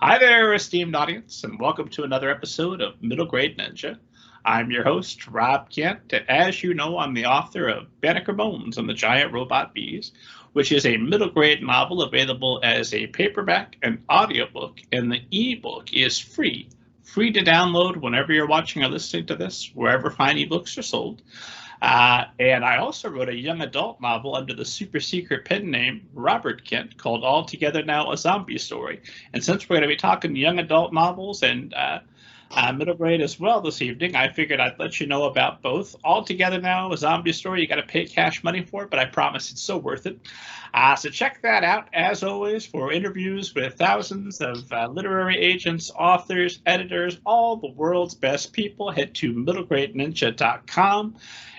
Hi there, esteemed audience, and welcome to another episode of Middle Grade Ninja. I'm your host, Rob Kent, and as you know, I'm the author of Banneker Bones and the Giant Robot Bees, which is a middle grade novel available as a paperback and audiobook, and the ebook is free to download whenever you're watching or listening to this, wherever fine ebooks are sold. And I also wrote a young adult novel under the super secret pen name Robert Kent called All Together Now, a Zombie Story. And since we're going to be talking young adult novels and middle grade as well this evening, I figured I'd let you know about both. All Together Now, a Zombie Story, you got to pay cash money for it, but I promise it's so worth it. So check that out, as always, for interviews with thousands of literary agents, authors, editors, all the world's best people. Head to middlegradeninja.com.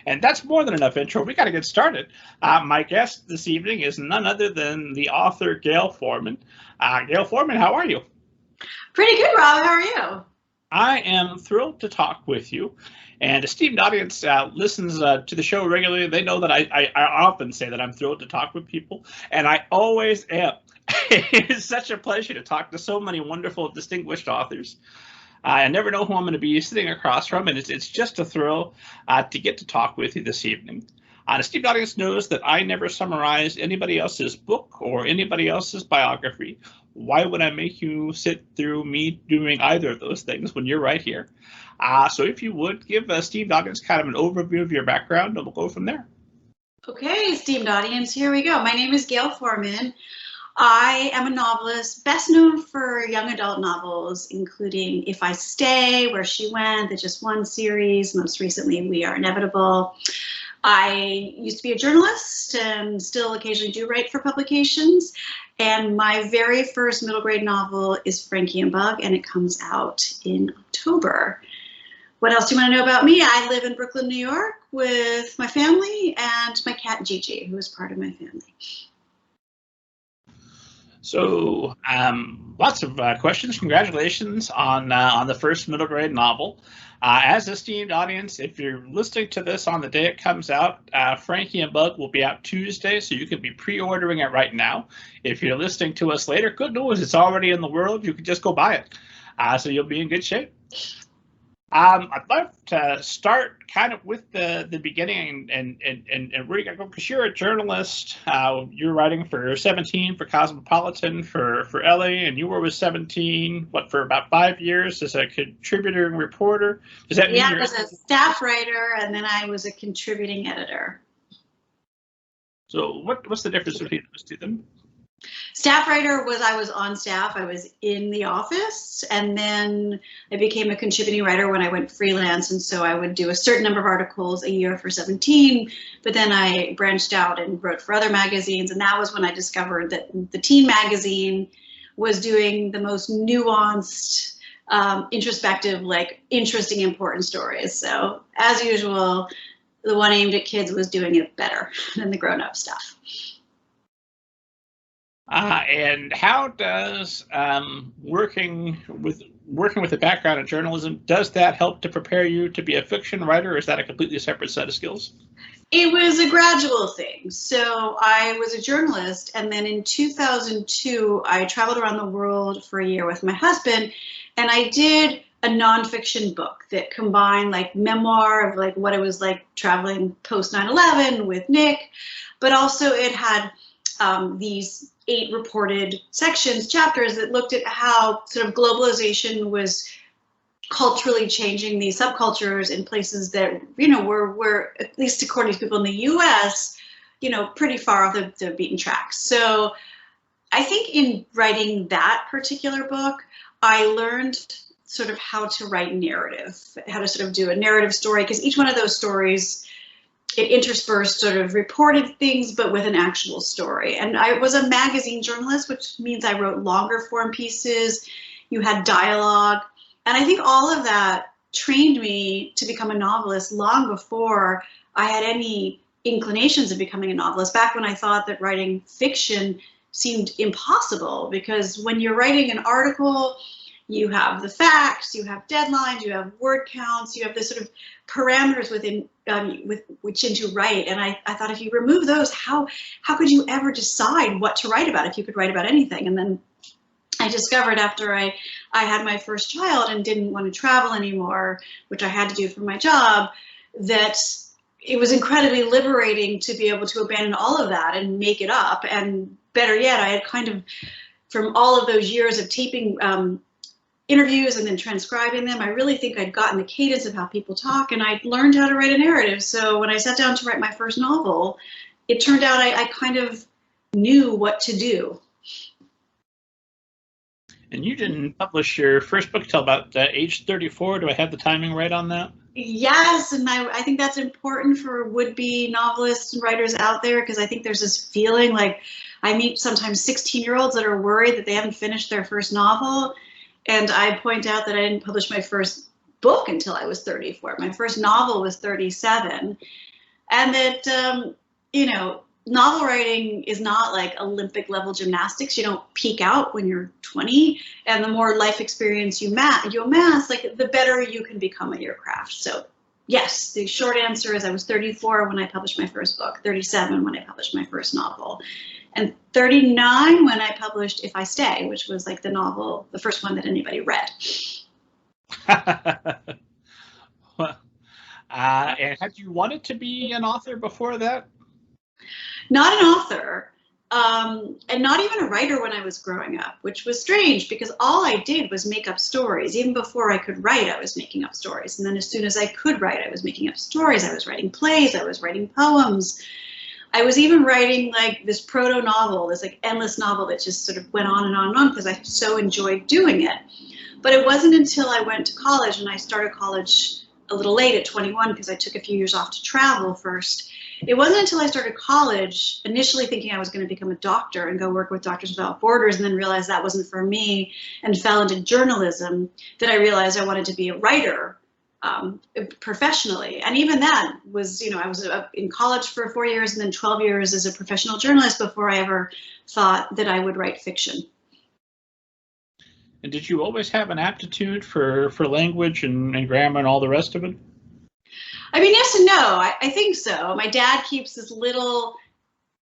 And that's more than enough intro. We got to get started. My guest this evening is none other than the author, Gayle Forman. Gayle Forman, how are you? Pretty good, Rob. How are you? I am thrilled to talk with you. And esteemed audience listens to the show regularly. They know that I often say that I'm thrilled to talk with people, and I always am. It's such a pleasure to talk to so many wonderful, distinguished authors. I never know who I'm going to be sitting across from, and it's just a thrill to get to talk with you this evening. The esteemed audience knows that I never summarize anybody else's book or anybody else's biography. Why would I make you sit through me doing either of those things when you're right here? So if you would, give the esteemed audience kind of an overview of your background, and we'll go from there. Okay, esteemed audience, here we go. My name is Gayle Forman. I am a novelist, best known for young adult novels, including If I Stay, Where She Went, the Just One series, most recently We Are Inevitable. I used to be a journalist and still occasionally do write for publications. And my very first middle grade novel is Frankie and Bug, and it comes out in October. What else do you want to know about me? I live in Brooklyn, New York with my family and my cat Gigi, who is part of my family. So lots of questions. Congratulations on the first middle grade novel. As esteemed audience, if you're listening to this on the day it comes out, Frankie and Bug will be out Tuesday, so you can be pre-ordering it right now. If you're listening to us later, good news, it's already in the world. You can just go buy it. So you'll be in good shape. I'd love to start kind of with the beginning and where you got to go, because you're a journalist. You're writing for 17 for Cosmopolitan for Elle, and you were with 17 for about 5 years as a contributor and reporter. Does that mean I was a staff writer, and then I was a contributing editor. So what's the difference between those two then? Staff writer was I was on staff, I was in the office, and then I became a contributing writer when I went freelance, and so I would do a certain number of articles a year for 17, but then I branched out and wrote for other magazines, and that was when I discovered that the teen magazine was doing the most nuanced, introspective, interesting, important stories. So as usual, the one aimed at kids was doing it better than the grown-up stuff. And how does working with a background in journalism, does that help to prepare you to be a fiction writer, or is that a completely separate set of skills? It was a gradual thing. So I was a journalist, and then in 2002, I traveled around the world for a year with my husband, and I did a nonfiction book that combined memoir of what it was like traveling post 9/11 with Nick, but also it had these 8 reported chapters that looked at how sort of globalization was culturally changing these subcultures in places that, were at least according to people in the US, pretty far off the beaten track. So I think in writing that particular book, I learned sort of how to write narrative, how to sort of do a narrative story, because each one of those stories, it interspersed sort of reported things, but with an actual story. And I was a magazine journalist, which means I wrote longer form pieces. You had dialogue. And I think all of that trained me to become a novelist long before I had any inclinations of becoming a novelist, back when I thought that writing fiction seemed impossible, because when you're writing an article, you have the facts, you have deadlines, you have word counts, you have the sort of parameters within with which to write. And I thought, if you remove those, how could you ever decide what to write about if you could write about anything? And then I I discovered after I had my first child and didn't want to travel anymore, which I had to do for my job, that it was incredibly liberating to be able to abandon all of that and make it up. And better yet, I had kind of, from all of those years of taping interviews and then transcribing them, I really think I'd gotten the cadence of how people talk, and I'd learned how to write a narrative. So when I sat down to write my first novel, it turned out I kind of knew what to do. And you didn't publish your first book till about age 34. Do I have the timing right on that? Yes, and I think that's important for would-be novelists and writers out there, because I think there's this feeling like I meet sometimes 16-year-olds that are worried that they haven't finished their first novel, and I point out that I didn't publish my first book until I was 34. My first novel was 37, and that, you know, novel writing is not like Olympic level gymnastics. You don't peak out when you're 20, and the more life experience you amass, like the better you can become at your craft. So yes, the short answer is I was 34 when I published my first book, 37 when I published my first novel, and 39 when I published If I Stay, which was like the novel, the first one that anybody read. Well, and had you wanted to be an author before that? Not an author, and not even a writer when I was growing up, which was strange because all I did was make up stories. Even before I could write, I was making up stories. And then as soon as I could write, I was making up stories. I was writing plays, I was writing poems. I was even writing like this proto-novel, this like endless novel that just sort of went on and on and on because I so enjoyed doing it. But it wasn't until I went to college, and I started college a little late at 21 because I took a few years off to travel first. It wasn't until I started college, initially thinking I was going to become a doctor and go work with Doctors Without Borders, and then realized that wasn't for me and fell into journalism, that I realized I wanted to be a writer professionally. And even that was, you know, I was in college for 4 years and then 12 years as a professional journalist before I ever thought that I would write fiction. And did you always have an aptitude for language and grammar and all the rest of it? I mean, yes and no. I think so. My dad keeps this little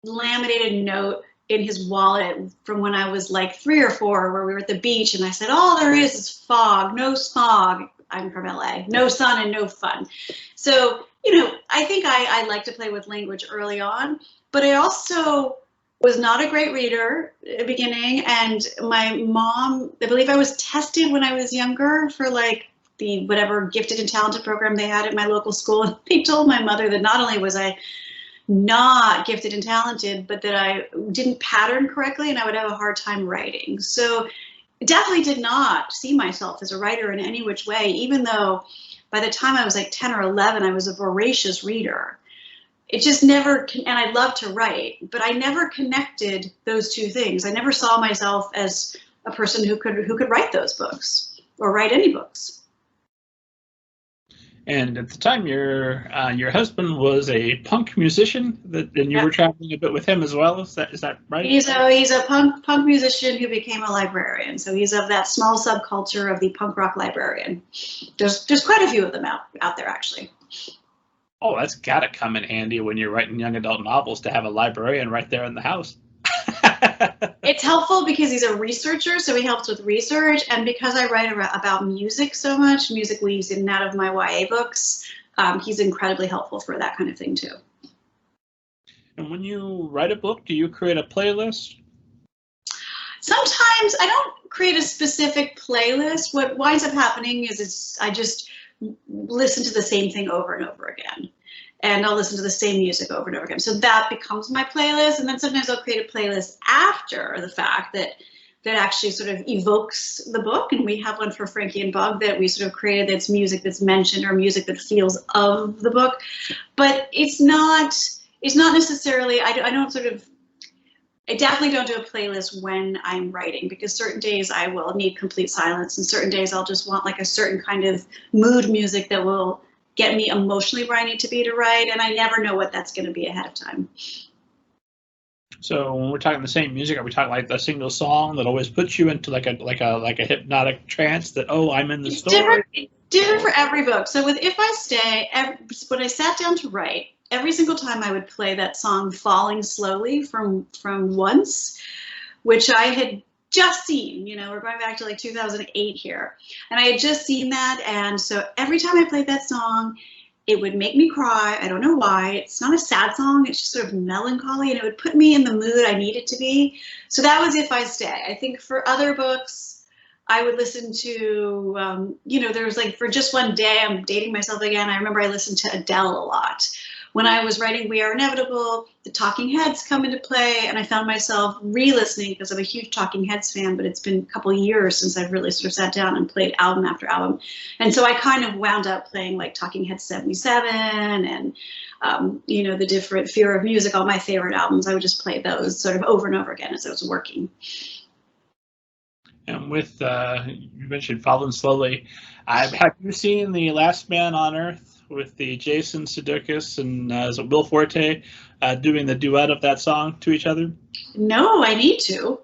laminated note in his wallet from when I was like 3 or 4, where we were at the beach, and I said, all there is fog, no smog. I'm from LA, no sun and no fun. So, you know, I think I like to play with language early on, but I also was not a great reader at the beginning. And my mom, I believe I was tested when I was younger for like the whatever gifted and talented program they had at my local school. And they told my mother that not only was I not gifted and talented, but that I didn't pattern correctly and I would have a hard time writing. So I definitely did not see myself as a writer in any which way, even though by the time I was like 10 or 11, I was a voracious reader. It just never, and I love to write, but I never connected those two things. I never saw myself as a person who could write those books or write any books. And at the time, your husband was a punk musician, and you were traveling a bit with him as well. Is that right? He's a punk musician who became a librarian. So he's of that small subculture of the punk rock librarian. There's quite a few of them out there actually. Oh, that's gotta come in handy when you're writing young adult novels to have a librarian right there in the house. It's helpful because he's a researcher, so he helps with research, and because I write about music so much, music weaves in and out of my YA books, he's incredibly helpful for that kind of thing too. And when you write a book, do you create a playlist? Sometimes I don't create a specific playlist. What winds up happening is I just listen to the same thing over and over again. And I'll listen to the same music over and over again. So that becomes my playlist. And then sometimes I'll create a playlist after the fact that actually sort of evokes the book. And we have one for Frankie and Bug that we sort of created that's music that's mentioned or music that feels of the book. But it's not necessarily, I definitely don't do a playlist when I'm writing, because certain days I will need complete silence and certain days I'll just want like a certain kind of mood music that will get me emotionally where I need to be to write, and I never know what that's going to be ahead of time. So when we're talking the same music, are we talking like a single song that always puts you into like a hypnotic trance that, oh, I'm in the story? Different for every book. So with If I Stay, when I sat down to write, every single time I would play that song Falling Slowly from Once, which I had just seen, we're going back to like 2008 here. And I had just seen that. And so every time I played that song, it would make me cry. I don't know why. It's not a sad song. It's just sort of melancholy, and it would put me in the mood I needed to be. So that was If I Stay. I think for other books, I would listen to, there was like, for just one day, I'm dating myself again. I remember I listened to Adele a lot. When I was writing We Are Inevitable, the Talking Heads come into play, and I found myself re-listening because I'm a huge Talking Heads fan, but it's been a couple of years since I've really sort of sat down and played album after album. And so I kind of wound up playing like Talking Heads 77 and, the different Fear of Music, all my favorite albums. I would just play those sort of over and over again as I was working. And with, you mentioned Falling Slowly, have you seen The Last Man on Earth with the Jason Sudeikis and Will Forte doing the duet of that song to each other? No, I need to.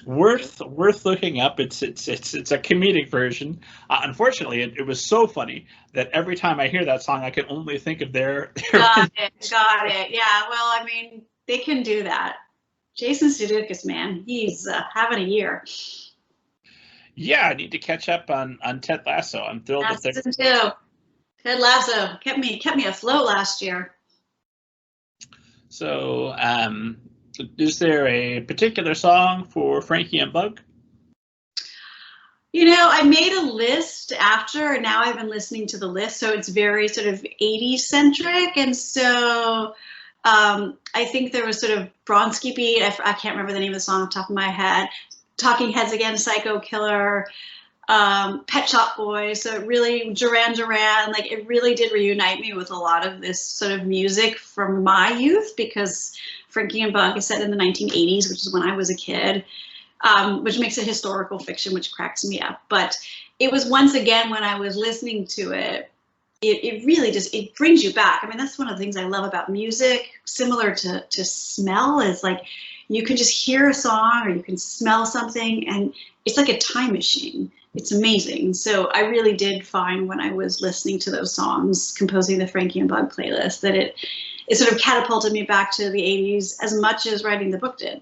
Worth looking up. It's a comedic version. Unfortunately, it was so funny that every time I hear that song, I can only think of their Got it. Yeah, well, I mean, they can do that. Jason Sudeikis, man, he's having a year. Yeah, I need to catch up on Ted Lasso. I'm thrilled that they're. Ted Lasso kept me afloat last year. So, is there a particular song for Frankie and Bug? I made a list after, and now I've been listening to the list, so it's very sort of 80s centric, and so I think there was sort of Bronski Beat. I can't remember the name of the song off the top of my head. Talking Heads again, Psycho Killer. Pet Shop Boys, so it really, Duran Duran, like it really did reunite me with a lot of this sort of music from my youth, because Frankie and Bug is set in the 1980s, which is when I was a kid, which makes it historical fiction, which cracks me up. But it was once again, when I was listening to it, it really just, it brings you back. I mean, that's one of the things I love about music, similar to smell, is like you can just hear a song or you can smell something and it's like a time machine. It's amazing. So I really did find when I was listening to those songs, composing the Frankie and Bug playlist, that it sort of catapulted me back to the 80s as much as writing the book did.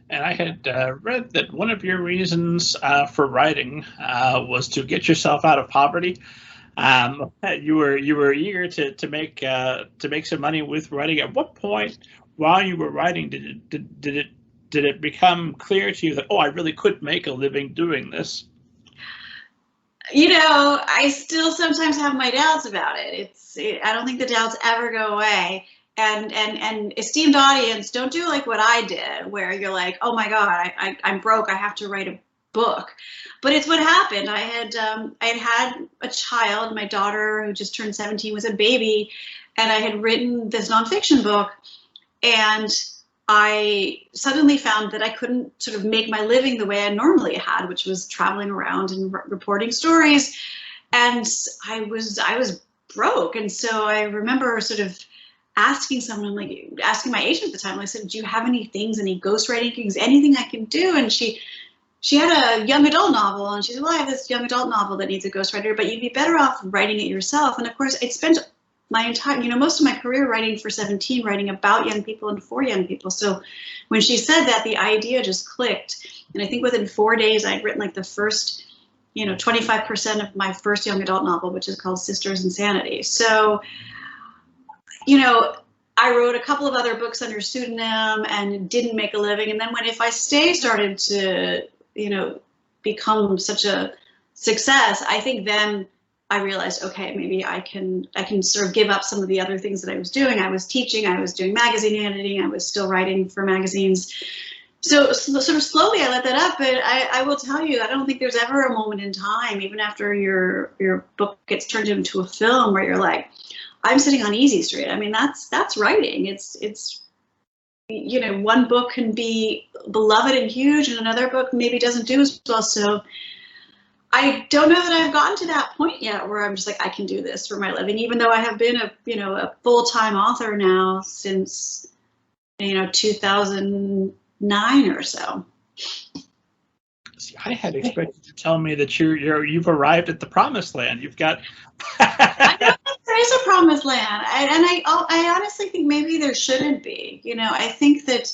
And I had read that one of your reasons for writing was to get yourself out of poverty. You were eager to make some money with writing. At what point while you were writing did it become clear to you that, oh, I really could make a living doing this? I still sometimes have my doubts about it. I don't think the doubts ever go away. And esteemed audience, don't do like what I did, where you're like, oh my God, I'm broke, I have to write a book. But it's what happened. I had a child, my daughter who just turned 17 was a baby, and I had written this nonfiction book, and I suddenly found that I couldn't sort of make my living the way I normally had, which was traveling around and reporting stories. And I was broke. And so I remember sort of asking someone, like asking my agent at the time, I said, do you have any ghostwriting things, anything I can do? And she had a young adult novel, and she said, well, I have this young adult novel that needs a ghostwriter, but you'd be better off writing it yourself. And of course, I'd spent my entire, most of my career writing for 17, writing about young people and for young people. So when she said that, the idea just clicked. And I think within 4 days, I'd written like the first, 25% of my first young adult novel, which is called Sisters Insanity. So, I wrote a couple of other books under pseudonym and didn't make a living. And then when If I Stay started to, become such a success, I think then I realized, okay, maybe I can sort of give up some of the other things that I was doing. I was teaching, I was doing magazine editing, I was still writing for magazines. So sort of slowly I let that up, but I will tell you, I don't think there's ever a moment in time, even after your book gets turned into a film, where you're like, I'm sitting on easy street. I mean, that's writing. It's one book can be beloved and huge, and another book maybe doesn't do as well. So I don't know that I've gotten to that point yet where I'm just like, I can do this for my living, even though I have been a full-time author now since 2009 or so. See, I had expected you to tell me that you've arrived at the promised land. You've got. I don't think there is a promised land, and I honestly think maybe there shouldn't be. I think that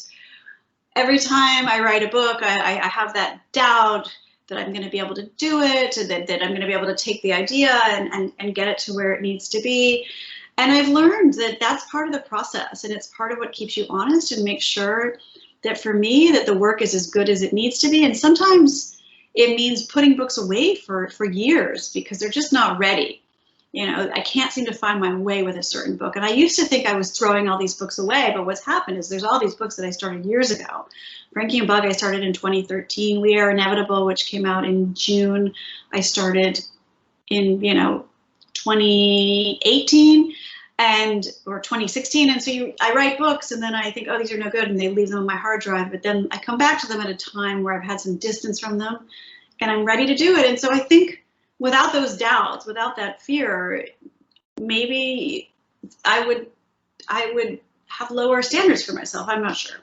every time I write a book, I have that doubt that I'm going to be able to do it, that I'm going to be able to take the idea and get it to where it needs to be. And I've learned that that's part of the process, and it's part of what keeps you honest and makes sure that for me that the work is as good as it needs to be. And sometimes it means putting books away for years because they're just not ready. You know, I can't seem to find my way with a certain book. And I used to think I was throwing all these books away, but what's happened is there's all these books that I started years ago. Frankie and Bug I started in 2013. We Are Inevitable, which came out in June, I started in, 2018 or 2016. And so I write books and then I think, oh, these are no good, and they leave them on my hard drive. But then I come back to them at a time where I've had some distance from them and I'm ready to do it. And so I think without those doubts, without that fear, maybe I would have lower standards for myself. I'm not sure.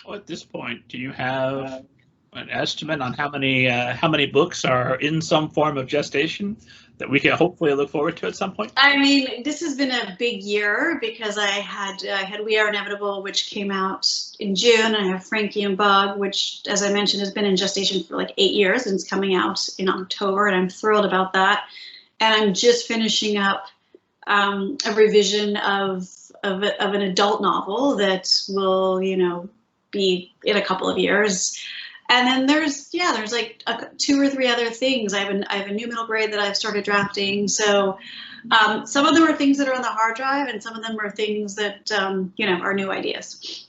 Well, at this point, do you have an estimate on how many books are in some form of gestation that we can hopefully look forward to at some point? I mean, this has been a big year because I had We Are Inevitable, which came out in June. I have Frankie and Bug, which, as I mentioned, has been in gestation for like 8 years and it's coming out in October, and I'm thrilled about that. And I'm just finishing up a revision of an adult novel that will, be in a couple of years. And then there's like 2 or 3 other things. I have a new middle grade that I've started drafting. So some of them are things that are on the hard drive, and some of them are things that are new ideas.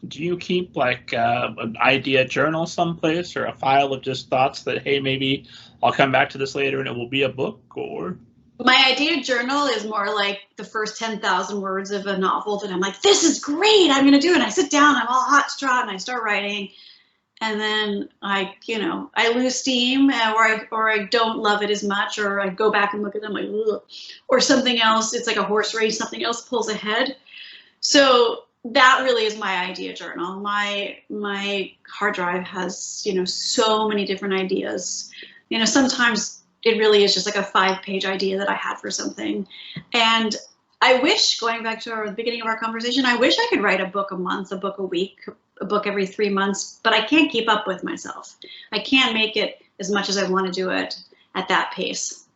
Do you keep like an idea journal someplace, or a file of just thoughts that, hey, maybe I'll come back to this later and it will be a book? Or my idea journal is more like the first 10,000 words of a novel that I'm like, this is great, I'm going to do it. And I sit down, I'm all hot straught, and I start writing. And then I lose steam, or I don't love it as much, or I go back and look at them like, ugh, or something else. It's like a horse race, something else pulls ahead. So that really is my idea journal. My hard drive has, so many different ideas. Sometimes it really is just like a 5-page idea that I had for something. And I wish, going back to the beginning of our conversation, I wish I could write a book a month, a book a week, a book every 3 months, but I can't keep up with myself. I can't make it as much as I want to do it at that pace.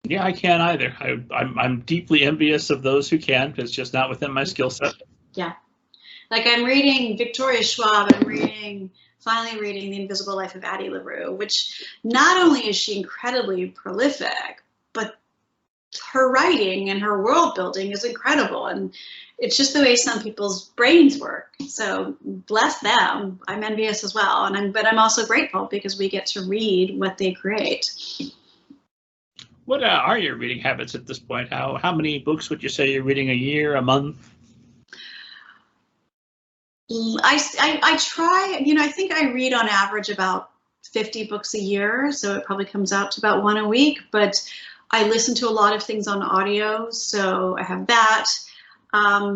Yeah, I can't either. I'm deeply envious of those who can, because it's just not within my skill set. Yeah. Like I'm reading Victoria Schwab, finally reading The Invisible Life of Addie LaRue, which not only is she incredibly prolific, but her writing and her world building is incredible. And it's just the way some people's brains work. So bless them. I'm envious as well. But I'm also grateful because we get to read what they create. What are your reading habits at this point? How many books would you say you're reading a year, a month? I try, I think I read on average about 50 books a year. So it probably comes out to about 1 a week, but I listen to a lot of things on audio. So I have that.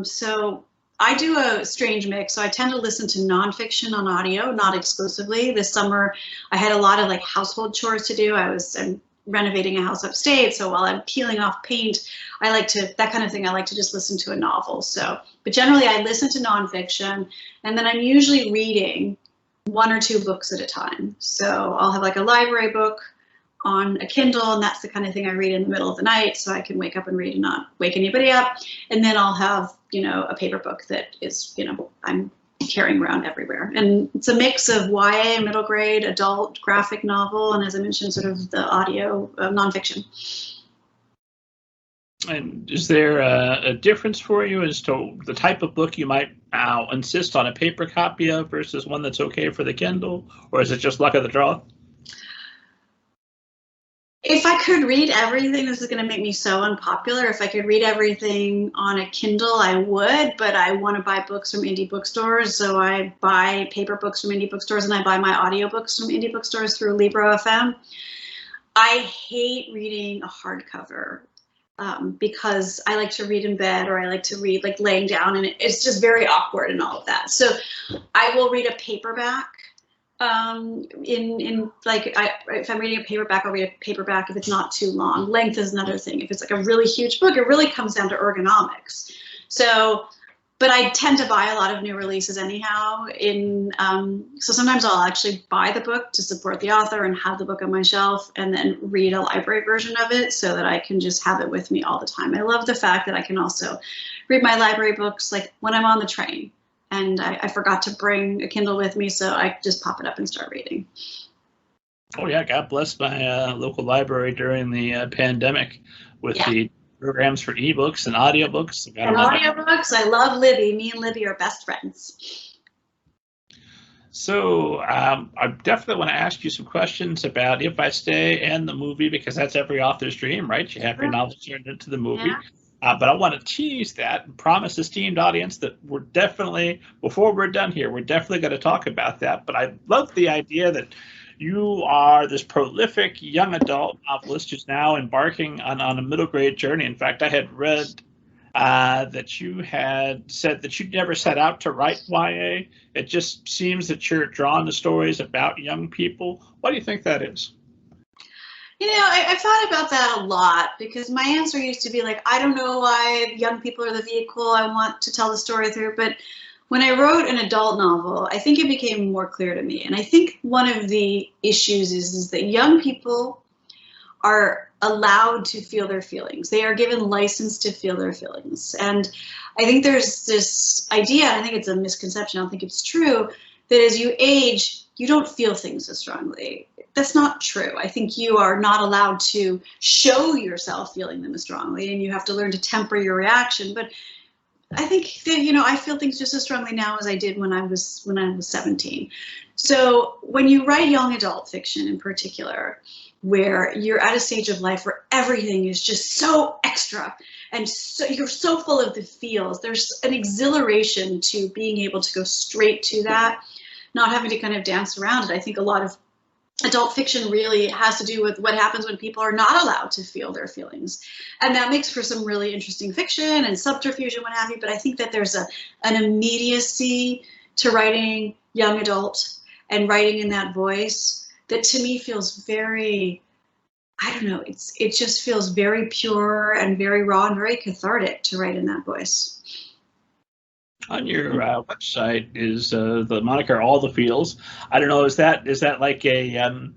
So I do a strange mix. So I tend to listen to nonfiction on audio, not exclusively. This summer, I had a lot of like household chores to do. I'm renovating a house upstate. So while I'm peeling off paint, that kind of thing, I like to just listen to a novel. So, but generally I listen to nonfiction, and then I'm usually reading 1 or 2 books at a time. So I'll have like a library book on a Kindle, and that's the kind of thing I read in the middle of the night so I can wake up and read and not wake anybody up. And then I'll have, a paper book that is, I'm carrying around everywhere. And it's a mix of YA, middle grade, adult, graphic novel, and as I mentioned, sort of the audio nonfiction. And is there a difference for you as to the type of book you might insist on a paper copy of versus one that's okay for the Kindle, or is it just luck of the draw? If I could read everything, this is going to make me so unpopular. If I could read everything on a Kindle, I would, but I want to buy books from indie bookstores. So I buy paper books from indie bookstores, and I buy my audiobooks from indie bookstores through Libro FM. I hate reading a hardcover because I like to read in bed, or I like to read like laying down, and it's just very awkward and all of that. So I will read a paperback. If I'm reading a paperback, I'll read a paperback if it's not too long. Length is another thing. If it's like a really huge book, it really comes down to ergonomics. So but I tend to buy a lot of new releases anyhow. So sometimes I'll actually buy the book to support the author and have the book on my shelf, and then read a library version of it so that I can just have it with me all the time. I love the fact that I can also read my library books like when I'm on the train, and I forgot to bring a Kindle with me, so I just pop it up and start reading. Oh yeah, God bless my local library during the pandemic with the programs for ebooks and audiobooks. And audiobooks, I love Libby. Me and Libby are best friends. So I definitely want to ask you some questions about If I Stay and the movie, because that's every author's dream, right? You have your novel turned into the movie. Yeah. But I want to tease that and promise the esteemed audience that we're definitely, before we're done here, we're definitely going to talk about that. But I love the idea that you are this prolific young adult novelist who's now embarking on a middle grade journey. In fact, I had read that you had said that you never set out to write YA. It just seems that you're drawn to stories about young people. Why do you think that is? You know, I've thought about that a lot, because my answer used to be like, I don't know why young people are the vehicle I want to tell the story through. But when I wrote an adult novel, I think it became more clear to me. And I think one of the issues is that young people are allowed to feel their feelings. They are given license to feel their feelings. And I think there's this idea, and I think it's a misconception, I don't think it's true, that as you age, you don't feel things as strongly. That's not true. I think you are not allowed to show yourself feeling them as strongly, and you have to learn to temper your reaction. But I think that, you know, I feel things just as strongly now as I did when I was 17. So when you write young adult fiction in particular, where you're at a stage of life where everything is just so extra and so you're so full of the feels, there's an exhilaration to being able to go straight to that, not having to kind of dance around it. I think a lot of adult fiction really has to do with what happens when people are not allowed to feel their feelings. And that makes for some really interesting fiction and subterfuge and what have you. But I think that there's an immediacy to writing young adult and writing in that voice that to me feels very, I don't know, it just feels very pure and very raw and very cathartic to write in that voice. On your website is the moniker "All the Feels." I don't know. Is that like a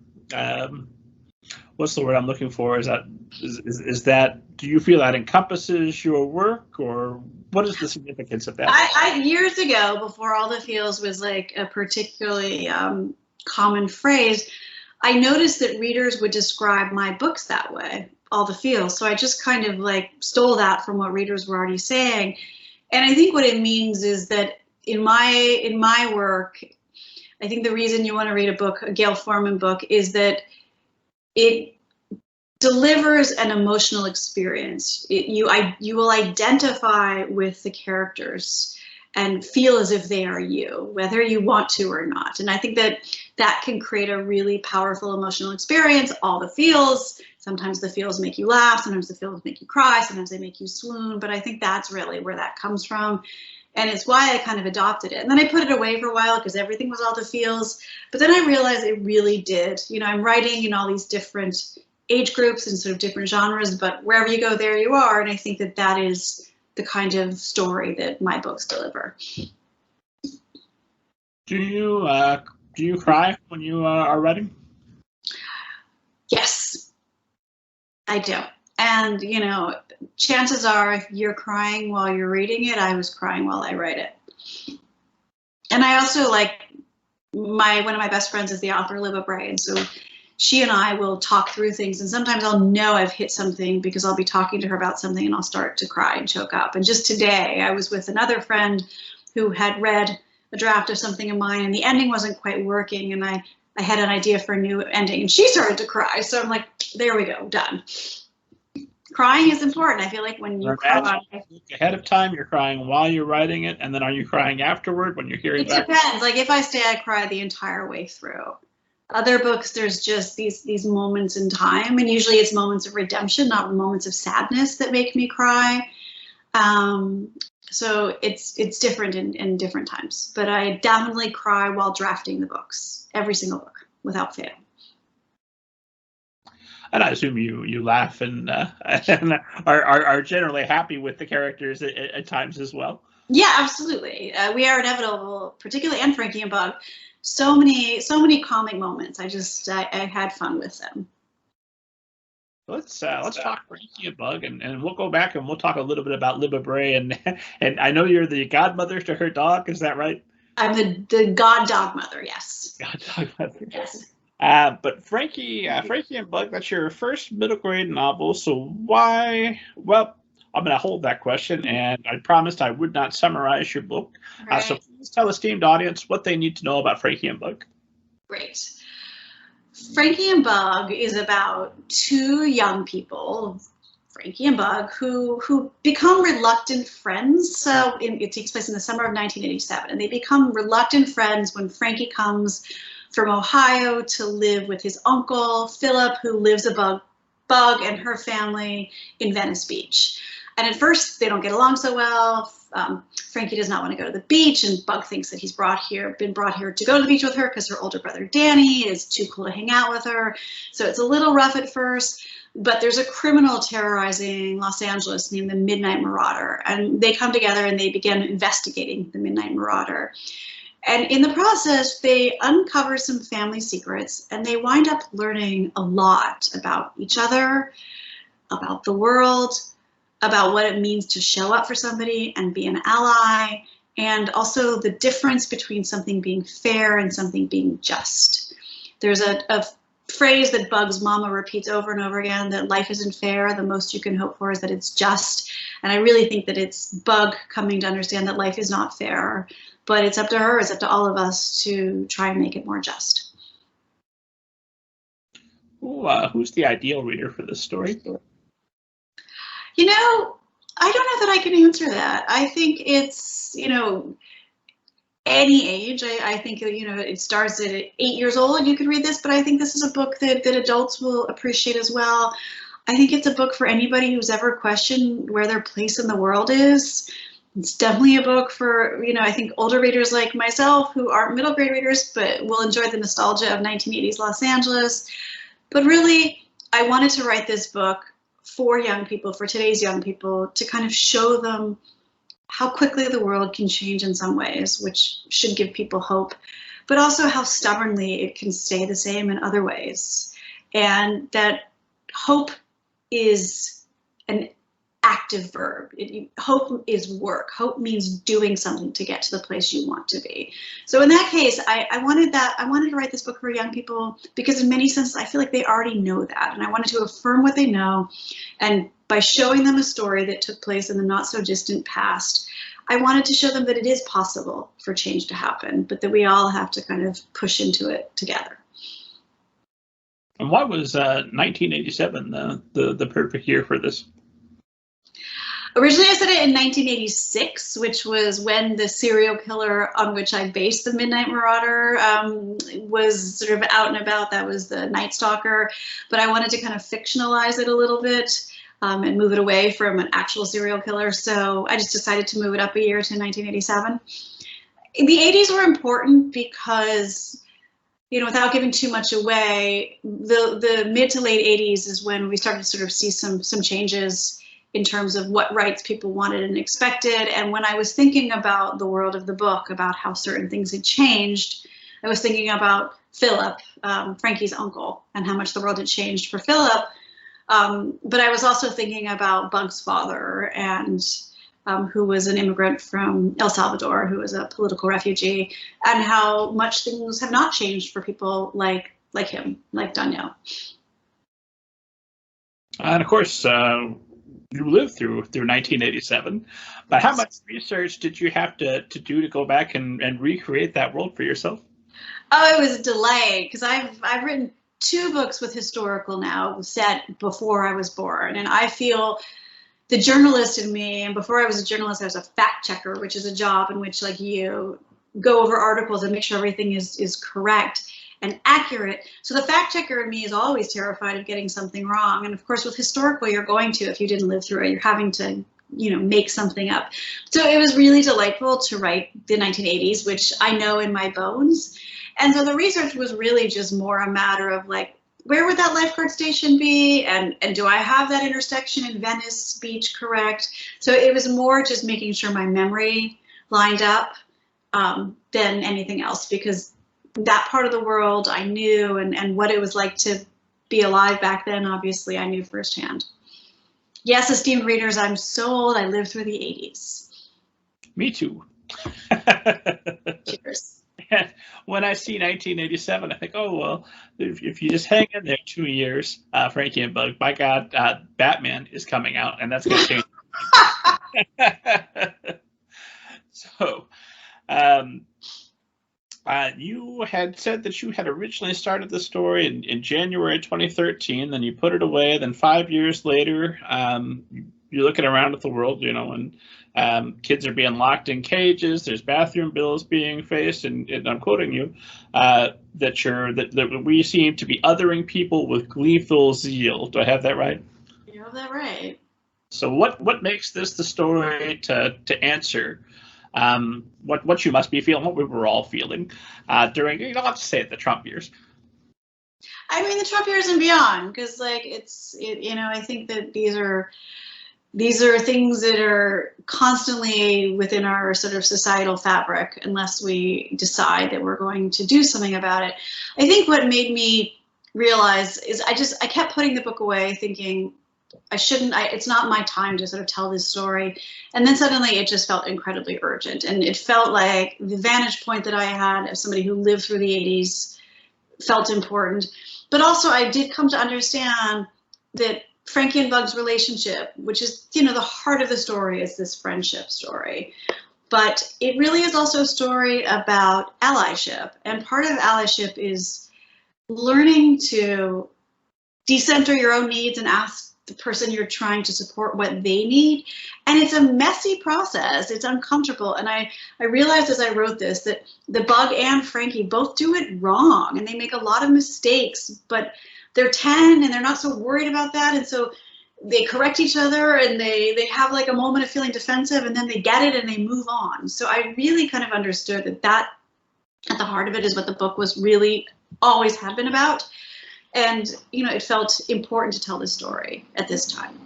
what's the word I'm looking for? Is that do you feel that encompasses your work, or what is the significance of that? I years ago, before "All the Feels" was like a particularly common phrase, I noticed that readers would describe my books that way, "all the feels." So I just kind of like stole that from what readers were already saying. And I think what it means is that in my work, I think the reason you want to read a book, a Gayle Forman book, is that it delivers an emotional experience. You will identify with the characters and feel as if they are you, whether you want to or not. And I think that can create a really powerful emotional experience. All the feels. Sometimes the feels make you laugh, sometimes the feels make you cry, sometimes they make you swoon, but I think that's really where that comes from. And it's why I kind of adopted it. And then I put it away for a while because everything was all the feels. But then I realized it really did. You know, I'm writing in all these different age groups and sort of different genres, but wherever you go, there you are. And I think that is the kind of story that my books deliver. Do you cry when you are writing? Yes. I do. And, you know, chances are if you're crying while you're reading it, I was crying while I write it. And I also like one of my best friends is the author, blubrry. And so she and I will talk through things. And sometimes I'll know I've hit something because I'll be talking to her about something and I'll start to cry and choke up. And just today I was with another friend who had read a draft of something of mine and the ending wasn't quite working. And I had an idea for a new ending and she started to cry. So I'm like, there we go, done. Crying is important. I feel like when you cry ahead of time, you're crying while you're writing it, and then are you crying afterward when you're hearing back? It depends. Like if I stay, I cry the entire way through. Other books, there's just these moments in time, and usually it's moments of redemption, not moments of sadness that make me cry. So it's different in different times. But I definitely cry while drafting the books, every single book, without fail. And I assume you laugh and are generally happy with the characters at times as well. Yeah, absolutely. We are inevitable, particularly, and Frankie and Bug. So many comic moments. I had fun with them. Let's talk Frankie and Bug, and we'll go back and we'll talk a little bit about blubrry, and and I know you're the godmother to her dog. Is that right? I'm the god dog mother. Yes. God dog mother. Yes. But Frankie and Bug, that's your first middle grade novel. So why? Well, I'm going to hold that question, and I promised I would not summarize your book. Right. So please tell esteemed audience what they need to know about Frankie and Bug. Great. Frankie and Bug is about two young people, Frankie and Bug, who become reluctant friends. So it takes place in the summer of 1987, and they become reluctant friends when Frankie comes from Ohio to live with his uncle, Philip, who lives above Bug and her family in Venice Beach. And at first, they don't get along so well. Frankie does not want to go to the beach, and Bug thinks that he's been brought here to go to the beach with her because her older brother Danny is too cool to hang out with her. So it's a little rough at first, but there's a criminal terrorizing Los Angeles named the Midnight Marauder, and they come together and they begin investigating the Midnight Marauder. And in the process, they uncover some family secrets, and they wind up learning a lot about each other, about the world, about what it means to show up for somebody and be an ally, and also the difference between something being fair and something being just. There's a phrase that Bug's mama repeats over and over again, that life isn't fair, the most you can hope for is that it's just. And I really think that it's Bug coming to understand that life is not fair, but it's up to her, it's up to all of us to try and make it more just. Who's the ideal reader for this story? You know, I don't know that I can answer that. I think it's, any age. I think, it starts at 8 years old, you could read this, but I think this is a book that adults will appreciate as well. I think it's a book for anybody who's ever questioned where their place in the world is. It's definitely a book for, I think older readers like myself who aren't middle grade readers, but will enjoy the nostalgia of 1980s Los Angeles. But really, I wanted to write this book for young people, for today's young people, to kind of show them how quickly the world can change in some ways, which should give people hope, but also how stubbornly it can stay the same in other ways. And that hope is an active verb. Hope is work. Hope means doing something to get to the place you want to be. So in that case, I wanted to write this book for young people because in many senses, I feel like they already know that. And I wanted to affirm what they know. And by showing them a story that took place in the not so distant past, I wanted to show them that it is possible for change to happen, but that we all have to kind of push into it together. And why was 1987 the perfect year for this? Originally, I said it in 1986, which was when the serial killer on which I based the Midnight Marauder was sort of out and about. That was the Night Stalker. But I wanted to kind of fictionalize it a little bit and move it away from an actual serial killer. So I just decided to move it up a year to 1987. The 80s were important because, without giving too much away, the mid to late 80s is when we started to sort of see some changes in terms of what rights people wanted and expected. And when I was thinking about the world of the book, about how certain things had changed, I was thinking about Philip, Frankie's uncle, and how much the world had changed for Philip. But I was also thinking about Bug's father, and who was an immigrant from El Salvador, who was a political refugee, and how much things have not changed for people like him, like Daniel. And of course, you lived through 1987, but how much research did you have to do to go back and recreate that world for yourself? Oh, it was a delay because I've written 2 books with historical now set before I was born, and I feel the journalist in me, and before I was a journalist, I was a fact checker, which is a job in which you go over articles and make sure everything is correct and accurate. So the fact checker in me is always terrified of getting something wrong. And of course, with historical, you're going to, if you didn't live through it, you're having to, make something up. So it was really delightful to write the 1980s, which I know in my bones. And so the research was really just more a matter of where would that lifeguard station be? And do I have that intersection in Venice Beach correct? So it was more just making sure my memory lined up than anything else, because that part of the world I knew, and what it was like to be alive back then, obviously I knew firsthand. Yes, esteemed readers, I'm so old, I lived through the 80s. Me too. Cheers. When I see 1987, I think, oh, well, if you just hang in there 2 years, Frankie and Bug, my God, Batman is coming out, and that's going to change. So, you had said that you had originally started the story in January 2013, then you put it away, then 5 years later, you're looking around at the world, and kids are being locked in cages, there's bathroom bills being faced, and I'm quoting you, that we seem to be othering people with gleeful zeal. Do I have that right? You have that right. So what makes this the story to answer what you must be feeling, what we were all feeling during, I'll have to say it, the Trump years? I mean, the Trump years and beyond, because like I think that these are things that are constantly within our sort of societal fabric unless we decide that we're going to do something about it. I think what made me realize is I kept putting the book away thinking it's not my time to sort of tell this story. And then suddenly it just felt incredibly urgent. And it felt like the vantage point that I had as somebody who lived through the 80s felt important. But also I did come to understand that Frankie and Bug's relationship, which is, the heart of the story, is this friendship story. But it really is also a story about allyship. And part of allyship is learning to decenter your own needs and ask the person you're trying to support what they need. And it's a messy process. It's uncomfortable. And I realized as I wrote this that the Bug and Frankie both do it wrong, and they make a lot of mistakes, but they're 10 and they're not so worried about that. And so they correct each other, and they have like a moment of feeling defensive, and then they get it and they move on. So I really kind of understood that at the heart of it is what the book was really always had been about. And, it felt important to tell this story at this time.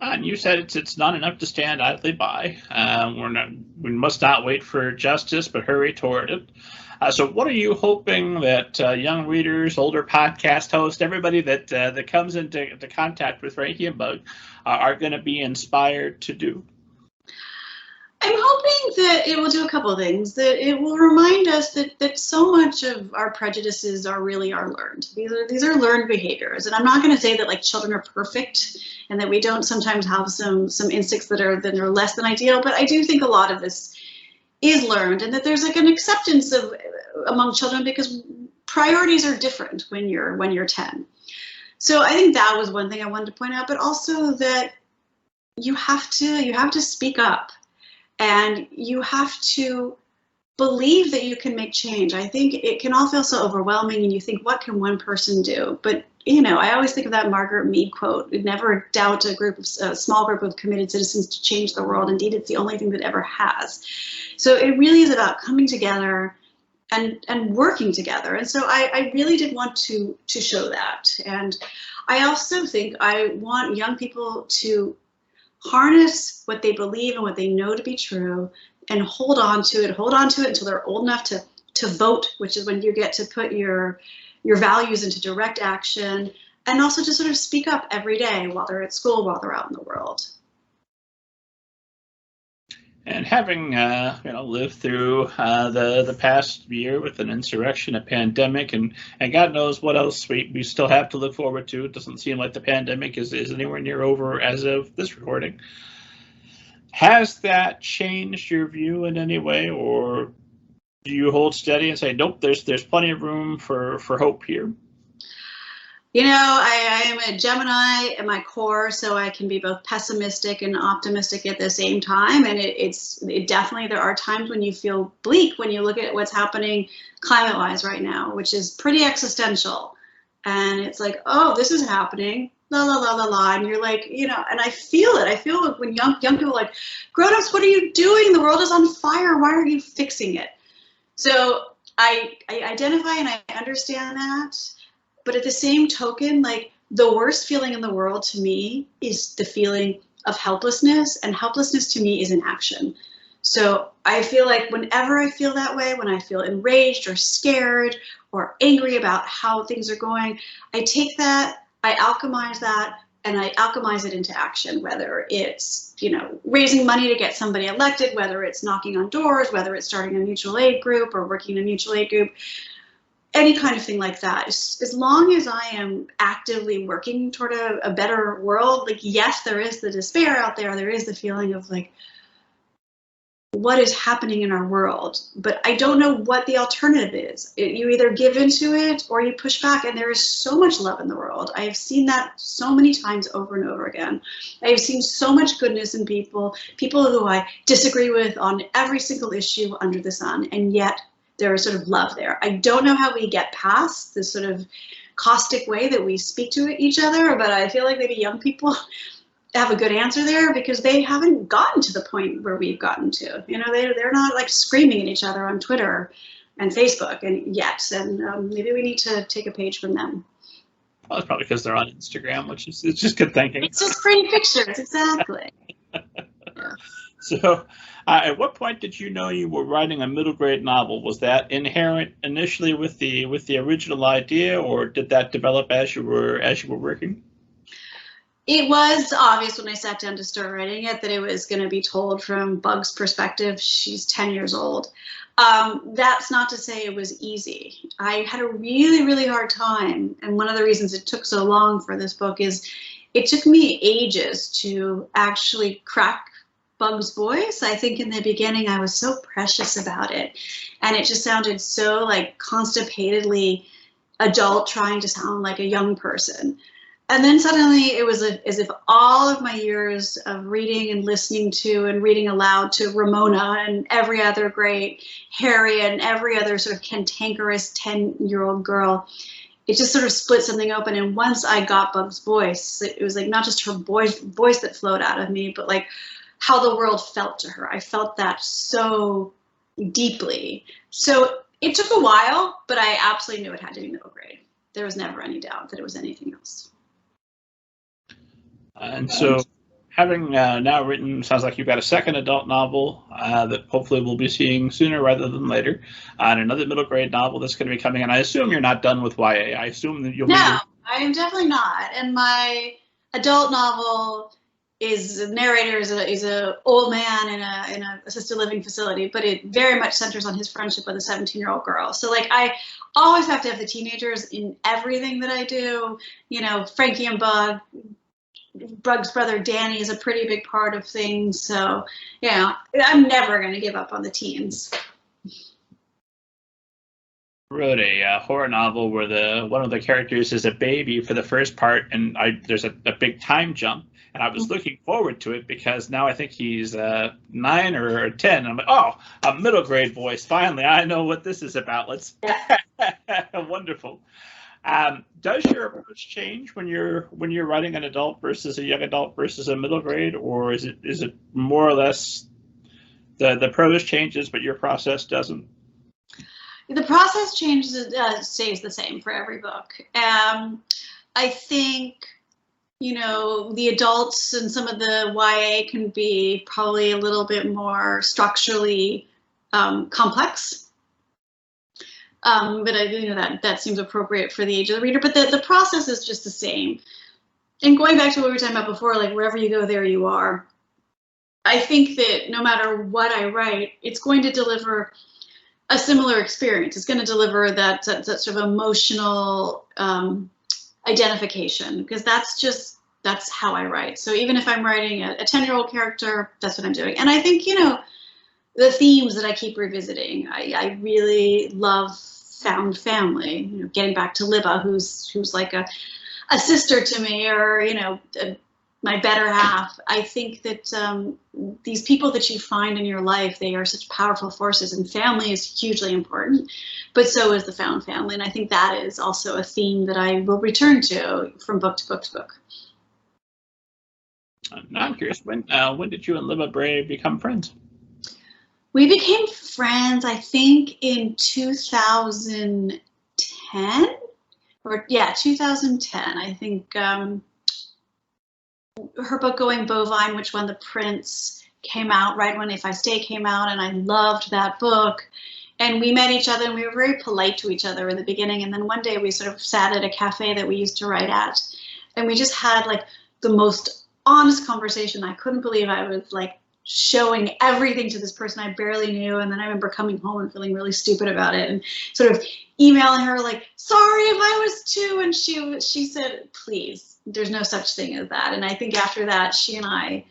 And you said it's not enough to stand idly by. We must not wait for justice, but hurry toward it. So what are you hoping that young readers, older podcast hosts, everybody that comes into contact with Frankie and Bug are going to be inspired to do? I'm hoping that it will do a couple of things, that it will remind us that so much of our prejudices are really learned. These are learned behaviors. And I'm not going to say that like children are perfect and that we don't sometimes have some instincts that are less than ideal, but I do think a lot of this is learned, and that there's like an acceptance among children because priorities are different when you're 10. So I think that was one thing I wanted to point out, but also that you have to speak up. And you have to believe that you can make change. I think it can all feel so overwhelming, and you think, what can one person do? But, I always think of that Margaret Mead quote, never doubt a small group of committed citizens to change the world. Indeed, it's the only thing that ever has. So it really is about coming together and working together. And so I really did want to show that. And I also think I want young people to harness what they believe and what they know to be true and hold on to it until they're old enough to vote, which is when you get to put your values into direct action, and also to sort of speak up every day while they're at school, while they're out in the world. And having lived through the past year with an insurrection, a pandemic, and God knows what else we still have to look forward to. It doesn't seem like the pandemic is anywhere near over as of this recording. Has that changed your view in any way, or do you hold steady and say, nope, there's plenty of room for hope here? I am a Gemini at my core, so I can be both pessimistic and optimistic at the same time. And it definitely, there are times when you feel bleak when you look at what's happening climate-wise right now, which is pretty existential. And it's like, oh, this is happening, la, la, la, la, la. And you're like, and I feel it. I feel it when young people are like, grown-ups, what are you doing? The world is on fire. Why aren't you fixing it? So I identify and I understand that, but at the same token, like the worst feeling in the world to me is the feeling of helplessness, and helplessness to me is inaction. So I feel like whenever I feel that way, when I feel enraged or scared or angry about how things are going, I take that, I alchemize that, and I alchemize it into action, whether it's, you know, raising money to get somebody elected, whether it's knocking on doors, whether it's starting a mutual aid group or working in a mutual aid group, any kind of thing like that. As long as I am actively working toward a better world, like, yes, there is the despair out there. There is the feeling of like, what is happening in our world? But I don't know what the alternative is. You either give into it or you push back, and there is so much love in the world. I have seen that so many times over and over again. I have seen so much goodness in people who I disagree with on every single issue under the sun, and yet there is sort of love there. I don't know how we get past this sort of caustic way that we speak to each other, but I feel like maybe young people have a good answer there, because they haven't gotten to the point where we've gotten to. You know, they're not like screaming at each other on Twitter and Facebook and yet, and maybe we need to take a page from them. Well, it's probably because they're on Instagram, which is, it's just good thinking. It's just pretty pictures, exactly. Yeah. So, at what point did you know you were writing a middle grade novel? Was that inherent initially with the original idea, or did that develop as you were working? It was obvious when I sat down to start writing it that it was going to be told from Bug's perspective. She's 10 years old. That's not to say it was easy. I had a really, really hard time. And one of the reasons it took so long for this book is it took me ages to actually crack Bug's voice. I think in the beginning I was so precious about it. And it just sounded so like constipatedly adult, trying to sound like a young person. And then suddenly it was as if all of my years of reading and listening to and reading aloud to Ramona and every other great Harry and every other sort of cantankerous 10-year-old girl, it just sort of split something open. And once I got Bug's voice, it was like not just her voice that flowed out of me, but like how the world felt to her. I felt that so deeply. So it took a while, but I absolutely knew it had to be middle grade. There was never any doubt that it was anything else. And so, having now written, sounds like you've got a second adult novel that hopefully we'll be seeing sooner rather than later, and another middle grade novel that's going to be coming. And I assume you're not done with YA. I assume that you'll be. No, I am definitely not. And my adult novel is narrator is a old man in a assisted living facility, but it very much centers on his friendship with a 17-year-old girl. So like I always have to have the teenagers in everything that I do. You know, Frankie and Bug. Bug's brother Danny is a pretty big part of things, so yeah, I'm never going to give up on the teens. Wrote a horror novel where one of the characters is a baby for the first part, and there's a big time jump, and I was looking forward to it because now I think he's 9 or 10. And I'm like, oh, a middle grade voice! Finally, I know what this is about. Let's wonderful. Does your approach change when you're writing an adult versus a young adult versus a middle grade, or is it more or less the prose changes but your process doesn't? The process changes, stays the same for every book. I think, you know, the adults and some of the YA can be probably a little bit more structurally complex. But you know, that seems appropriate for the age of the reader. But the process is just the same. And going back to what we were talking about before, like wherever you go, there you are. I think that no matter what I write, it's going to deliver a similar experience. It's going to deliver that sort of emotional identification, because that's how I write. So even if I'm writing a 10-year-old character, that's what I'm doing. And I think, you know, the themes that I keep revisiting, I really love found family, you know, getting back to Libba, who's like a sister to me, or, you know, my better half. I think that these people that you find in your life, they are such powerful forces, and family is hugely important, but so is the found family. And I think that is also a theme that I will return to from book to book to book. Now I'm curious, when did you and Libba Bray become friends? We became friends, I think, in 2010, or yeah, 2010. I think her book Going Bovine, which won the Prince, came out right when If I Stay came out, and I loved that book. And we met each other, and we were very polite to each other in the beginning. And then one day we sort of sat at a cafe that we used to write at, and we just had like the most honest conversation. I couldn't believe I was like showing everything to this person I barely knew. And then I remember coming home and feeling really stupid about it, and sort of emailing her like, sorry if I was too. And she said, please, there's no such thing as that. And I think after that, she's my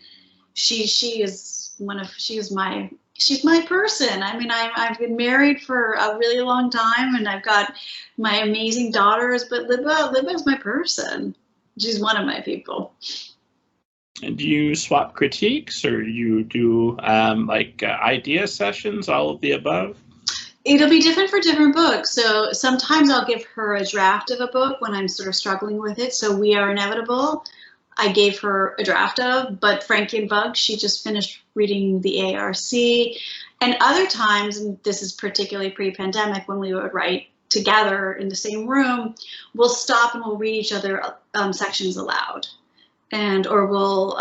person. I mean, I've been married for a really long time, and I've got my amazing daughters, but Libba is my person. She's one of my people. And do you swap critiques, or you do idea sessions, all of the above? It'll be different for different books. So sometimes I'll give her a draft of a book when I'm sort of struggling with it. So We Are Inevitable, I gave her a draft of, but Frankie and Bug, she just finished reading the ARC. And other times, and this is particularly pre-pandemic, when we would write together in the same room, we'll stop and we'll read each other sections aloud. Or we'll,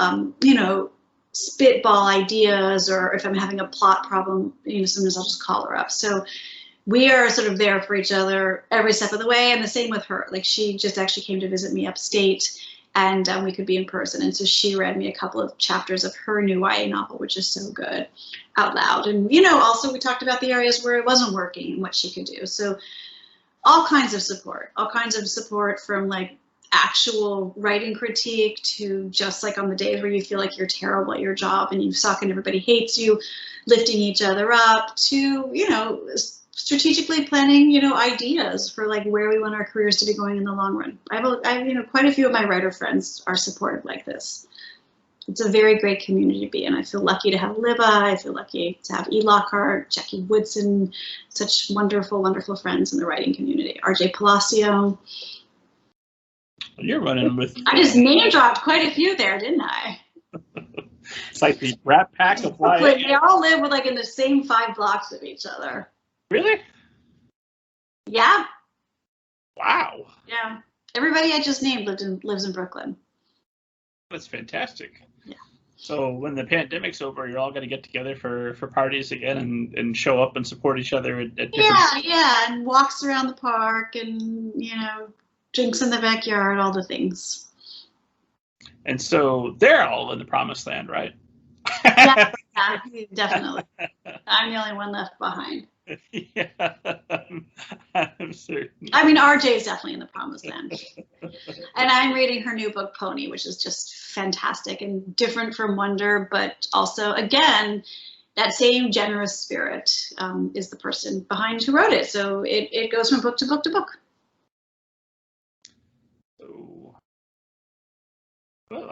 spitball ideas, or if I'm having a plot problem, sometimes I'll just call her up. So we are sort of there for each other every step of the way, and the same with her. Like, she just actually came to visit me upstate, and we could be in person. And so she read me a couple of chapters of her new YA novel, which is so good, out loud. And, also we talked about the areas where it wasn't working and what she could do. So all kinds of support from like actual writing critique to just like on the days where you feel like you're terrible at your job and you suck and everybody hates you, lifting each other up, to, strategically planning, ideas for like where we want our careers to be going in the long run. I quite a few of my writer friends are supportive like this. It's a very great community to be in. I feel lucky to have Libba. I feel lucky to have E. Lockhart, Jackie Woodson, such wonderful, wonderful friends in the writing community. RJ Palacio. You're running with... I just name dropped quite a few there, didn't I? It's like the Rat Pack of YA. They all live in the same 5 blocks of each other. Really? Yeah. Wow. Yeah. Everybody I just named lives in Brooklyn. That's fantastic. Yeah. So when the pandemic's over, you're all going to get together for parties again and show up and support each other at different... Yeah, and walks around the park and, drinks in the backyard, all the things. And so they're all in the promised land, right? Yeah, definitely. I'm the only one left behind. Yeah, I'm certain. I mean, RJ is definitely in the promised land. And I'm reading her new book, Pony, which is just fantastic and different from Wonder, but also, again, that same generous spirit is the person behind who wrote it. So it goes from book to book to book. So, well,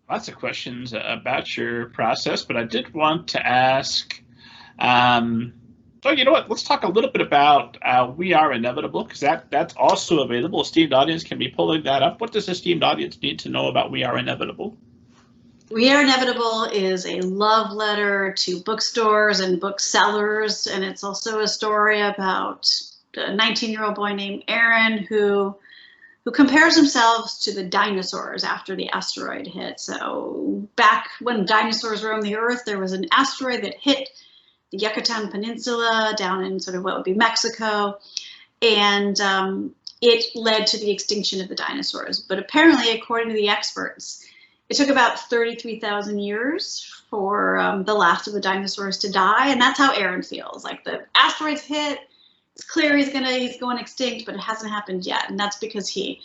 lots of questions about your process, but I did want to ask, so you know what, let's talk a little bit about We Are Inevitable, because that's also available. Esteemed audience can be pulling that up. What does esteemed audience need to know about We Are Inevitable? We Are Inevitable is a love letter to bookstores and booksellers, and it's also a story about a 19-year-old boy named Aaron who compares himself to the dinosaurs after the asteroid hit. So back when dinosaurs roamed the earth, there was an asteroid that hit the Yucatan Peninsula down in sort of what would be Mexico, and it led to the extinction of the dinosaurs. But apparently, according to the experts, it took about 33,000 years for the last of the dinosaurs to die, and that's how Aaron feels. Like, the asteroid's hit, it's clear he's going extinct, but it hasn't happened yet, and that's because he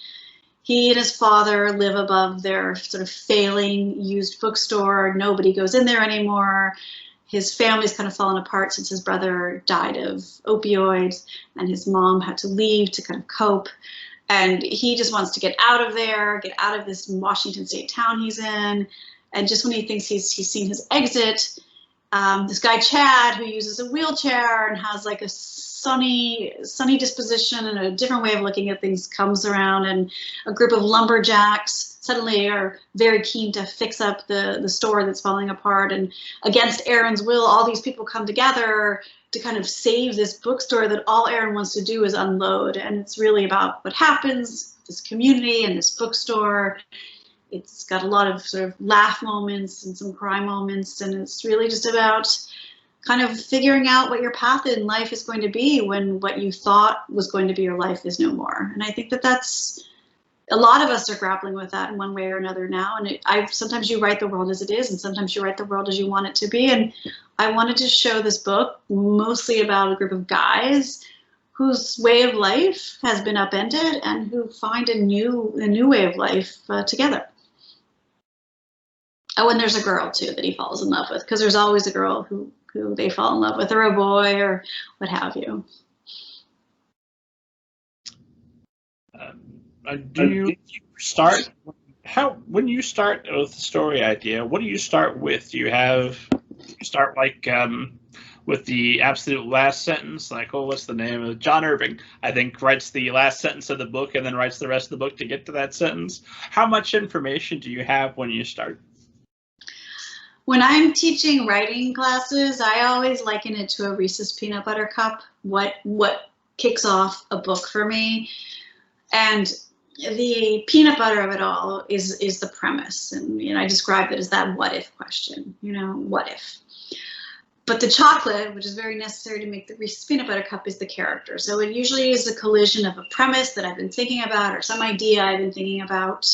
and his father live above their sort of failing used bookstore. Nobody goes in there anymore. His family's kind of fallen apart since his brother died of opioids, and his mom had to leave to kind of cope. And he just wants to get out of there, get out of this Washington State town he's in. And just when he thinks he's seen his exit, this guy Chad, who uses a wheelchair and has like a sunny disposition and a different way of looking at things, comes around, and a group of lumberjacks suddenly are very keen to fix up the store that's falling apart, and against Aaron's will, all these people come together to kind of save this bookstore that all Aaron wants to do is unload. And it's really about what happens, this community and this bookstore. It's got a lot of sort of laugh moments and some cry moments, and it's really just about kind of figuring out what your path in life is going to be when what you thought was going to be your life is no more. And I think that that's, a lot of us are grappling with that in one way or another now. And sometimes you write the world as it is, and sometimes you write the world as you want it to be. And I wanted to show this book mostly about a group of guys whose way of life has been upended and who find a new way of life together. Oh, and there's a girl too that he falls in love with, because there's always a girl who they fall in love with, or a boy, or what have you. Do you start, when you start with the story idea, what do you start with? Do you start like with the absolute last sentence, like, oh, what's the name of John Irving, I think, writes the last sentence of the book and then writes the rest of the book to get to that sentence? How much information do you have when you start? When I'm teaching writing classes, I always liken it to a Reese's peanut butter cup. What kicks off a book for me, and the peanut butter of it all is the premise. And I describe it as that what if question. What if? But the chocolate, which is very necessary to make the Reese's peanut butter cup, is the character. So it usually is a collision of a premise that I've been thinking about, or some idea I've been thinking about.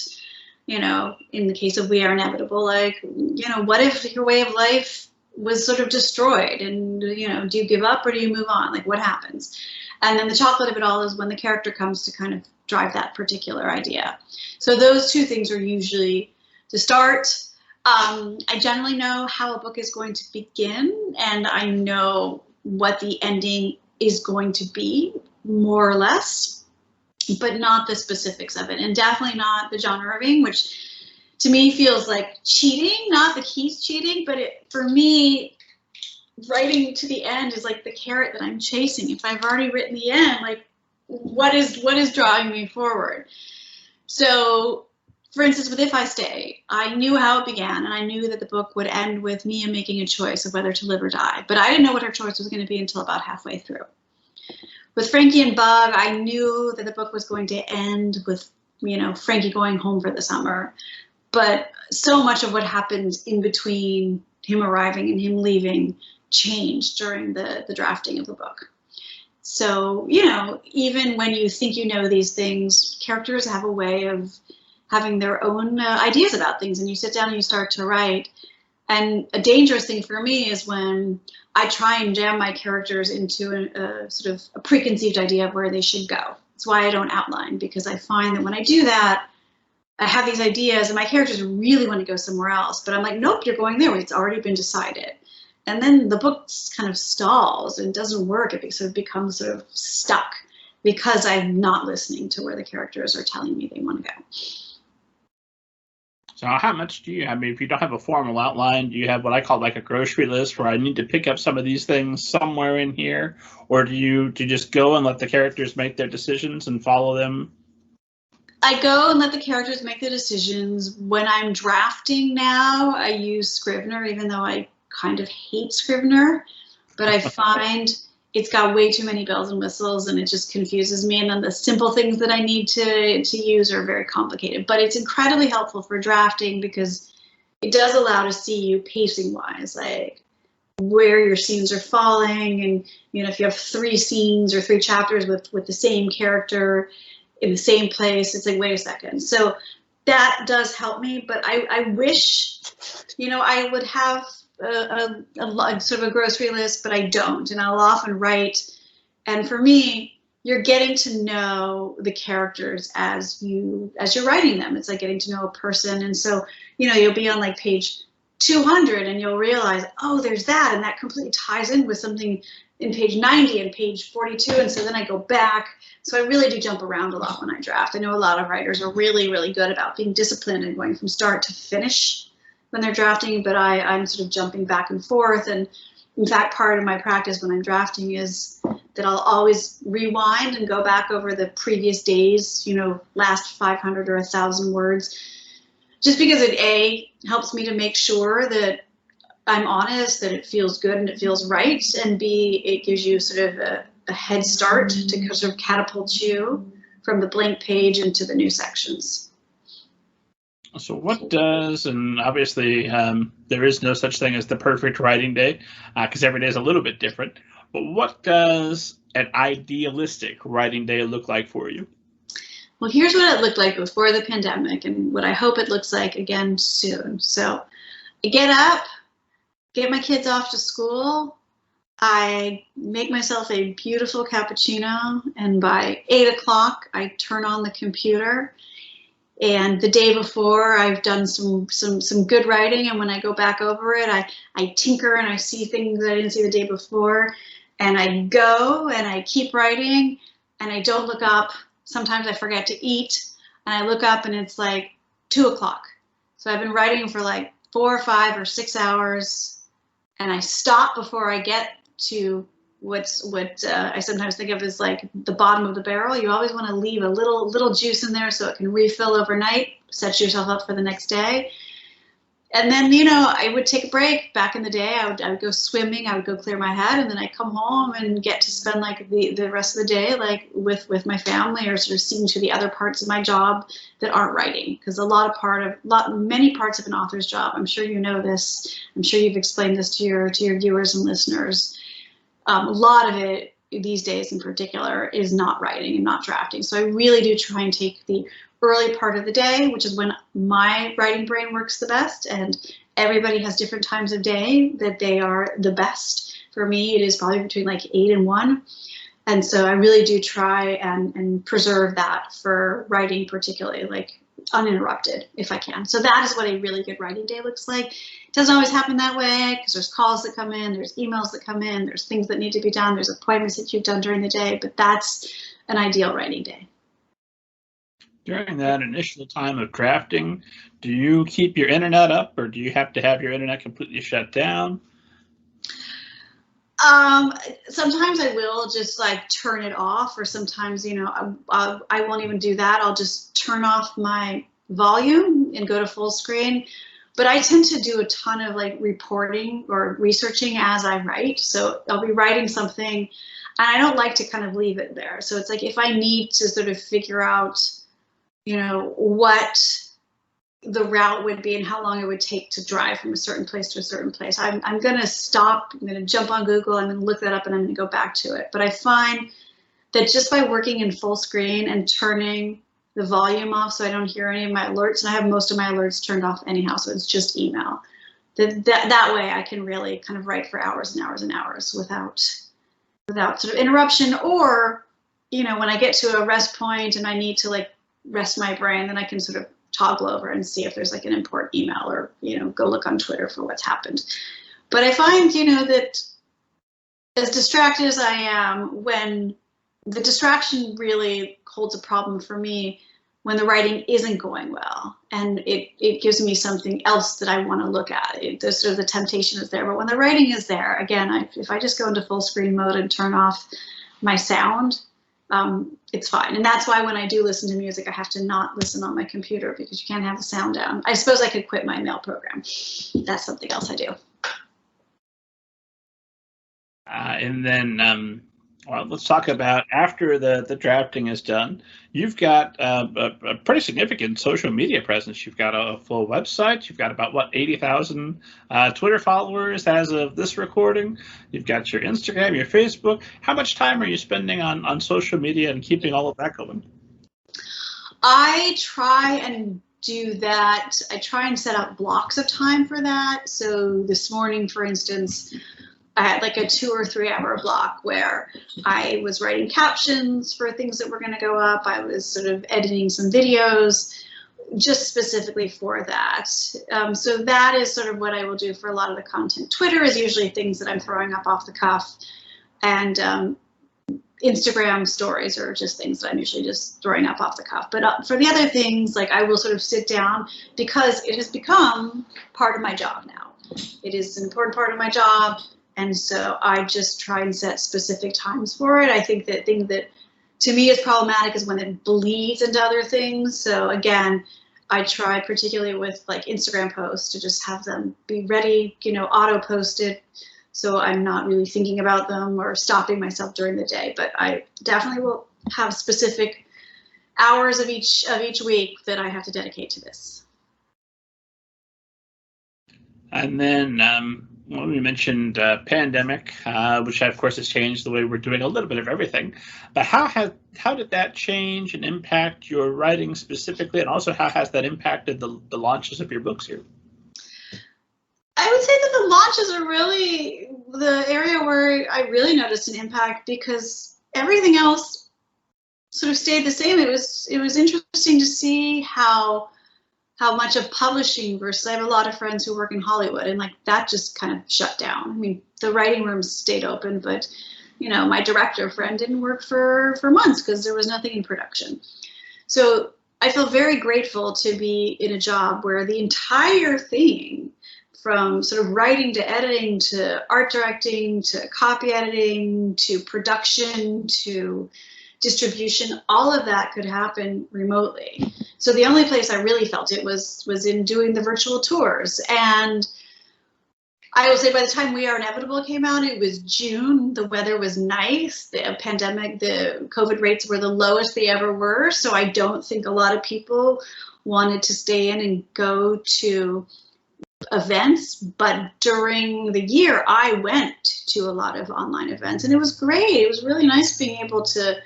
In the case of We Are Inevitable, like, what if your way of life was sort of destroyed, and, do you give up or do you move on? Like, what happens? And then the chocolate of it all is when the character comes to kind of drive that particular idea. So those two things are usually to start. I generally know how a book is going to begin, and I know what the ending is going to be, more or less, but not the specifics of it, and definitely not the John Irving, which to me feels like cheating. Not that he's cheating, but for me, writing to the end is like the carrot that I'm chasing. If I've already written the end, like, what is drawing me forward? So, for instance, with If I Stay, I knew how it began, and I knew that the book would end with Mia making a choice of whether to live or die, but I didn't know what her choice was going to be until about halfway through. With Frankie and Bug, I knew that the book was going to end with, Frankie going home for the summer. But so much of what happened in between him arriving and him leaving changed during the drafting of the book. So, even when you think you know these things, characters have a way of having their own ideas about things, and you sit down and you start to write. And a dangerous thing for me is when I try and jam my characters into a sort of a preconceived idea of where they should go. That's why I don't outline, because I find that when I do that, I have these ideas and my characters really want to go somewhere else, but I'm like, nope, you're going there. It's already been decided. And then the book kind of stalls and doesn't work. It sort of becomes sort of stuck because I'm not listening to where the characters are telling me they want to go. So how much do you, if you don't have a formal outline, do you have what I call like a grocery list where I need to pick up some of these things somewhere in here? Or do you just go and let the characters make their decisions and follow them? I go and let the characters make the decisions. When I'm drafting now, I use Scrivener, even though I kind of hate Scrivener. But I find it's got way too many bells and whistles, and it just confuses me. And then the simple things that I need to use are very complicated. But it's incredibly helpful for drafting because it does allow to see you pacing wise, like where your scenes are falling. And if you have 3 scenes or 3 chapters with the same character in the same place, it's like, wait a second. So that does help me. But I wish, I would have a sort of a grocery list, but I don't, and I'll often write. And for me, you're getting to know the characters as you're writing them. It's like getting to know a person. And so, you'll be on like page 200 and you'll realize, oh, there's that, and that completely ties in with something in page 90 and page 42. And so then I go back. So I really do jump around a lot when I draft. I know a lot of writers are really, really good about being disciplined and going from start to finish when they're drafting, but I'm sort of jumping back and forth. And in fact, part of my practice when I'm drafting is that I'll always rewind and go back over the previous days, last 500 or 1,000 words, just because it A, helps me to make sure that I'm honest, that it feels good and it feels right, and B, it gives you sort of a head start to sort of catapult you from the blank page into the new sections. So what does, and obviously there is no such thing as the perfect writing day, because every day is a little bit different, but what does an idealistic writing day look like for you? Well, here's what it looked like before the pandemic and what I hope it looks like again soon. So I get up, get my kids off to school, I make myself a beautiful cappuccino, and by 8 o'clock I turn on the computer. And the day before, I've done some good writing, and when I go back over it, I tinker and I see things I didn't see the day before, and I go and I keep writing, and I don't look up. Sometimes I forget to eat, and I look up and it's like 2 o'clock. So I've been writing for like 4 or 5 or 6 hours, and I stop before I get to what I sometimes think of as like the bottom of the barrel. You always want to leave a little juice in there so it can refill overnight, set yourself up for the next day. And then, you know, I would take a break. Back in the day, I would go swimming, I would go clear my head, and then I come home and get to spend like the rest of the day like with my family, or sort of seeing to the other parts of my job that aren't writing, because many parts of an author's job, I'm sure you know this, I'm sure you've explained this to your viewers and listeners. A lot of it these days in particular is not writing and not drafting. So I really do try and take the early part of the day, which is when my writing brain works the best, and everybody has different times of day that they are the best. For me, it is probably between like 8 and 1. And so I really do try and preserve that for writing, particularly like uninterrupted if I can. So that is what a really good writing day looks like. It doesn't always happen that way, because there's calls that come in, there's emails that come in, there's things that need to be done, there's appointments that you've done during the day, but that's an ideal writing day. During that initial time of drafting, do you keep your internet up, or do you have to have your internet completely shut down? Sometimes I will just like turn it off, or sometimes, you know, I won't even do that. I'll just turn off my volume and go to full screen. But I tend to do a ton of like reporting or researching as I write. So I'll be writing something, and I don't like to kind of leave it there. So it's like if I need to sort of figure out, you know, what the route would be and how long it would take to drive from a certain place to a certain place, I'm going to stop, I'm going to jump on Google, I'm going to look that up, and I'm going to go back to it. But I find that just by working in full screen and turning the volume off so I don't hear any of my alerts, and I have most of my alerts turned off anyhow, so it's just email. That way I can really kind of write for hours and hours and hours without sort of interruption. Or, you know, when I get to a rest point and I need to like rest my brain, then I can sort of toggle over and see if there's like an important email, or, you know, go look on Twitter for what's happened. But I find, you know, that as distracted as I am, when the distraction really holds a problem for me when the writing isn't going well, and it gives me something else that I want to look at. There's sort of the temptation is there, but when the writing is there, again, if I just go into full screen mode and turn off my sound, it's fine. And that's why when I do listen to music, I have to not listen on my computer, because you can't have the sound down. I suppose I could quit my mail program. That's something else I do. And then well, let's talk about after the drafting is done. You've got a pretty significant social media presence. You've got a full website. You've got about, what, 80,000 Twitter followers as of this recording. You've got your Instagram, your Facebook. How much time are you spending on social media and keeping all of that going? I try and do that. I try and set up blocks of time for that. So this morning, for instance, I had like a 2 or 3 hour block where I was writing captions for things that were going to go up. I was sort of editing some videos just specifically for that. So that is sort of what I will do for a lot of the content. Twitter is usually things that I'm throwing up off the cuff, and Instagram stories are just things that I'm usually just throwing up off the cuff. But for the other things, like I will sort of sit down, because it has become part of my job now. It is an important part of my job. And so I just try and set specific times for it. I think that thing that to me is problematic is when it bleeds into other things. So again, I try, particularly with like Instagram posts, to just have them be ready, auto posted, so I'm not really thinking about them or stopping myself during the day. But I definitely will have specific hours of each week that I have to dedicate to this. And then when we mentioned pandemic, which of course has changed the way we're doing a little bit of everything, but how did that change and impact your writing specifically, and also how has that impacted the launches of your books here? I would say that the launches are really the area where I really noticed an impact, because everything else sort of stayed the same. It was interesting to see how much of publishing versus, I have a lot of friends who work in Hollywood, and like that just kind of shut down. I mean, the writing rooms stayed open, but my director friend didn't work for months because there was nothing in production. So I feel very grateful to be in a job where the entire thing, from sort of writing to editing to art directing to copy editing to production to distribution, all of that could happen remotely. So the only place I really felt it was in doing the virtual tours. And I will say, by the time We Are Inevitable came out, it was June. The weather was nice. The pandemic, the COVID rates were the lowest they ever were. So I don't think a lot of people wanted to stay in and go to events. But during the year, I went to a lot of online events, and it was great. It was really nice being able to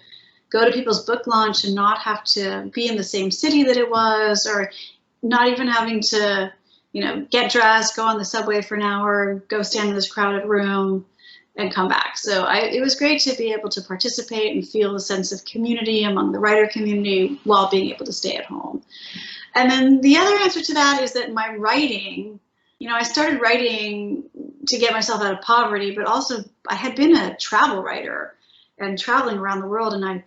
go to people's book launch and not have to be in the same city that it was, or not even having to, get dressed, go on the subway for an hour, go stand in this crowded room and come back. So it was great to be able to participate and feel a sense of community among the writer community while being able to stay at home. And then the other answer to that is that my writing, I started writing to get myself out of poverty, but also I had been a travel writer and traveling around the world, and I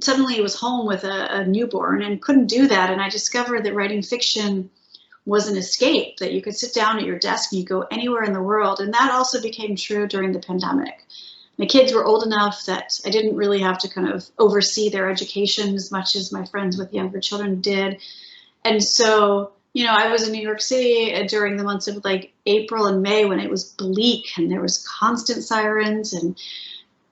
suddenly was home with a newborn and couldn't do that. And I discovered that writing fiction was an escape, that you could sit down at your desk and you go anywhere in the world. And that also became true during the pandemic. My kids were old enough that I didn't really have to kind of oversee their education as much as my friends with younger children did. And so, I was in New York City during the months of like April and May, when it was bleak and there was constant sirens, and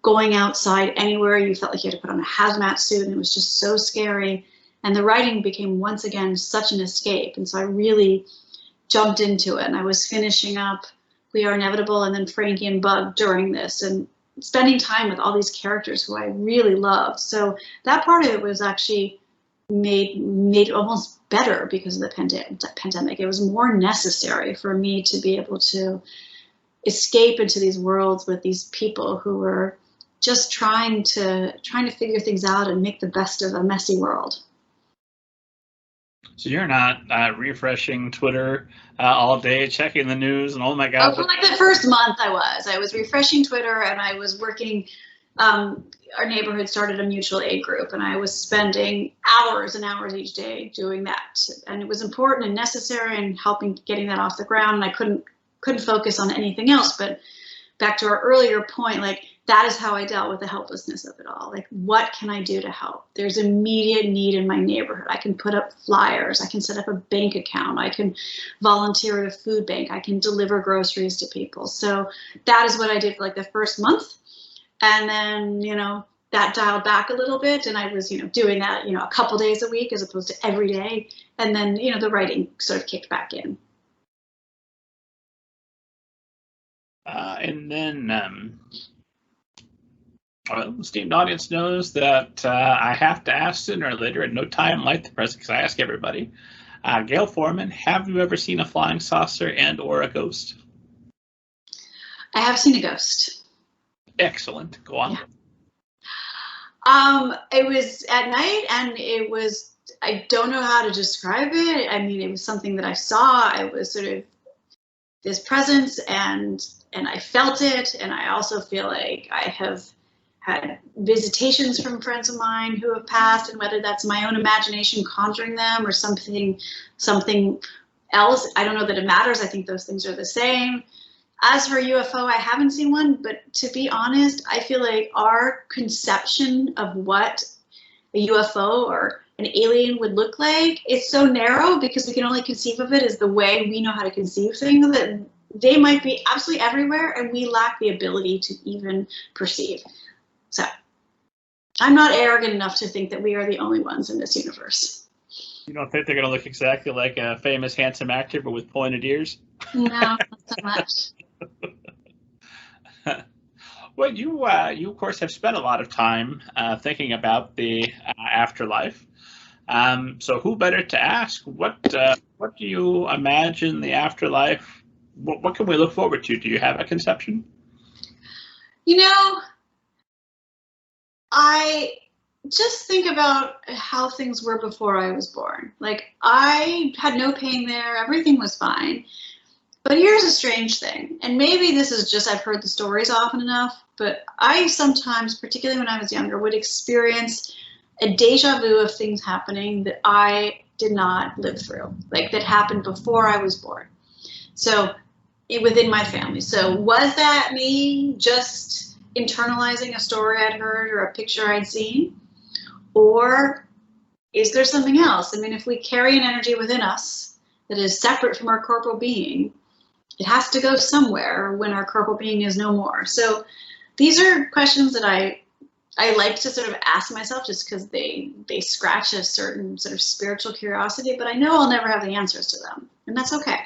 going outside anywhere, you felt like you had to put on a hazmat suit, and it was just so scary. And the writing became once again such an escape. And so I really jumped into it, and I was finishing up We Are Inevitable and then Frankie and Bug during this, and spending time with all these characters who I really loved. So that part of it was actually made almost better because of the pandemic. It was more necessary for me to be able to escape into these worlds with these people who were just trying to figure things out and make the best of a messy world. So you're not refreshing Twitter all day, checking the news, and oh my God. Oh, for like the first month I was refreshing Twitter, and I was working, our neighborhood started a mutual aid group, and I was spending hours and hours each day doing that. And it was important and necessary and helping getting that off the ground, and I couldn't focus on anything else. But back to our earlier point, like, that is how I dealt with the helplessness of it all. Like, what can I do to help? There's immediate need in my neighborhood. I can put up flyers. I can set up a bank account. I can volunteer at a food bank. I can deliver groceries to people. So that is what I did for like the first month. And then, that dialed back a little bit. And I was, doing that, a couple days a week as opposed to every day. And then, the writing sort of kicked back in. And then the esteemed audience knows that I have to ask sooner or later, at no time like the present, because I ask everybody. Gayle Forman, have you ever seen a flying saucer and or a ghost? I have seen a ghost. Excellent. Go on. Yeah. It was at night, and it was, I don't know how to describe it. I mean, it was something that I saw. I was sort of this presence, and I felt it. And I also feel like I have had visitations from friends of mine who have passed, and whether that's my own imagination conjuring them or something else, I don't know that it matters. I think those things are the same. As for UFO, I haven't seen one, but to be honest, I feel like our conception of what a UFO or an alien would look like, it's so narrow because we can only conceive of it as the way we know how to conceive things, that they might be absolutely everywhere and we lack the ability to even perceive. So I'm not arrogant enough to think that we are the only ones in this universe. You don't think they're going to look exactly like a famous handsome actor, but with pointed ears? No, not so much. Well, you of course have spent a lot of time thinking about the afterlife. So who better to ask? What do you imagine the afterlife? What can we look forward to? Do you have a conception? You know, I just think about how things were before I was born. Like, I had no pain there. Everything was fine. But here's a strange thing, and maybe this is just I've heard the stories often enough, but I sometimes, particularly when I was younger, would experience a deja vu of things happening that I did not live through, like that happened before I was born. So within my family. So was that me just internalizing a story I'd heard or a picture I'd seen? Or is there something else? I mean, if we carry an energy within us that is separate from our corporal being, it has to go somewhere when our corporal being is no more. So these are questions that I like to sort of ask myself just because they scratch a certain sort of spiritual curiosity, but I know I'll never have the answers to them, and that's okay.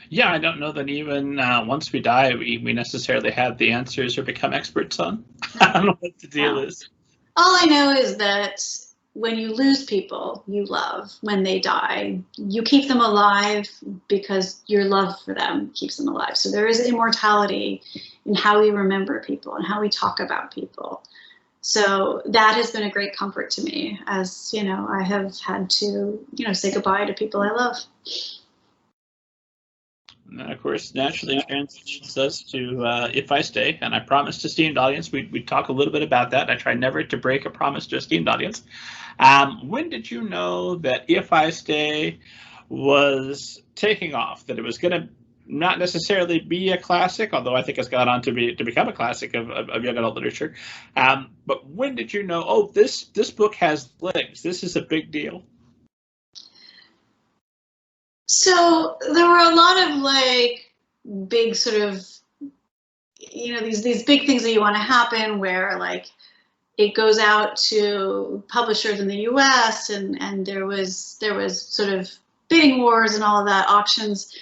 Yeah, I don't know that even once we die, we necessarily have the answers or become experts on. I don't know what the deal is. All I know is that when you lose people you love, when they die, you keep them alive because your love for them keeps them alive. So there is immortality in how we remember people and how we talk about people. So that has been a great comfort to me, as you know, I have had to, say goodbye to people I love. And of course, naturally transitions us to If I Stay, and I promised esteemed audience we'd talk a little bit about that. I try never to break a promise to esteemed audience. When did you know that If I Stay was taking off, that it was going to not necessarily be a classic, although I think it's gone on to become a classic of young adult literature? But when did you know, oh, this book has legs, this is a big deal? So there were a lot of like big sort of, these big things that you want to happen where like it goes out to publishers in the US and there was sort of bidding wars and all of that, auctions.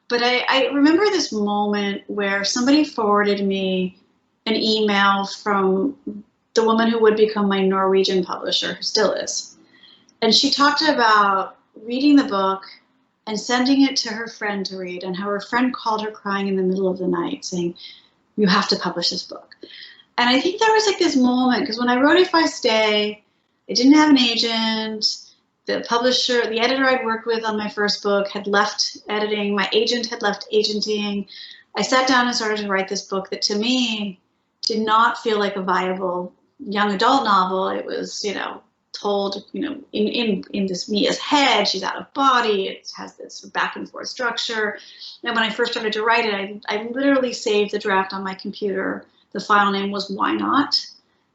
But I remember this moment where somebody forwarded me an email from the woman who would become my Norwegian publisher, who still is. And she talked about reading the book and sending it to her friend to read, and how her friend called her crying in the middle of the night saying, you have to publish this book. And I think there was like this moment, because when I wrote If I Stay, I didn't have an agent. The publisher, the editor I'd worked with on my first book had left editing. My agent had left agenting. I sat down and started to write this book that to me did not feel like a viable young adult novel. It was, told, in this Mia's head, she's out of body, it has this back and forth structure. And when I first started to write it, I literally saved the draft on my computer. The file name was Why Not?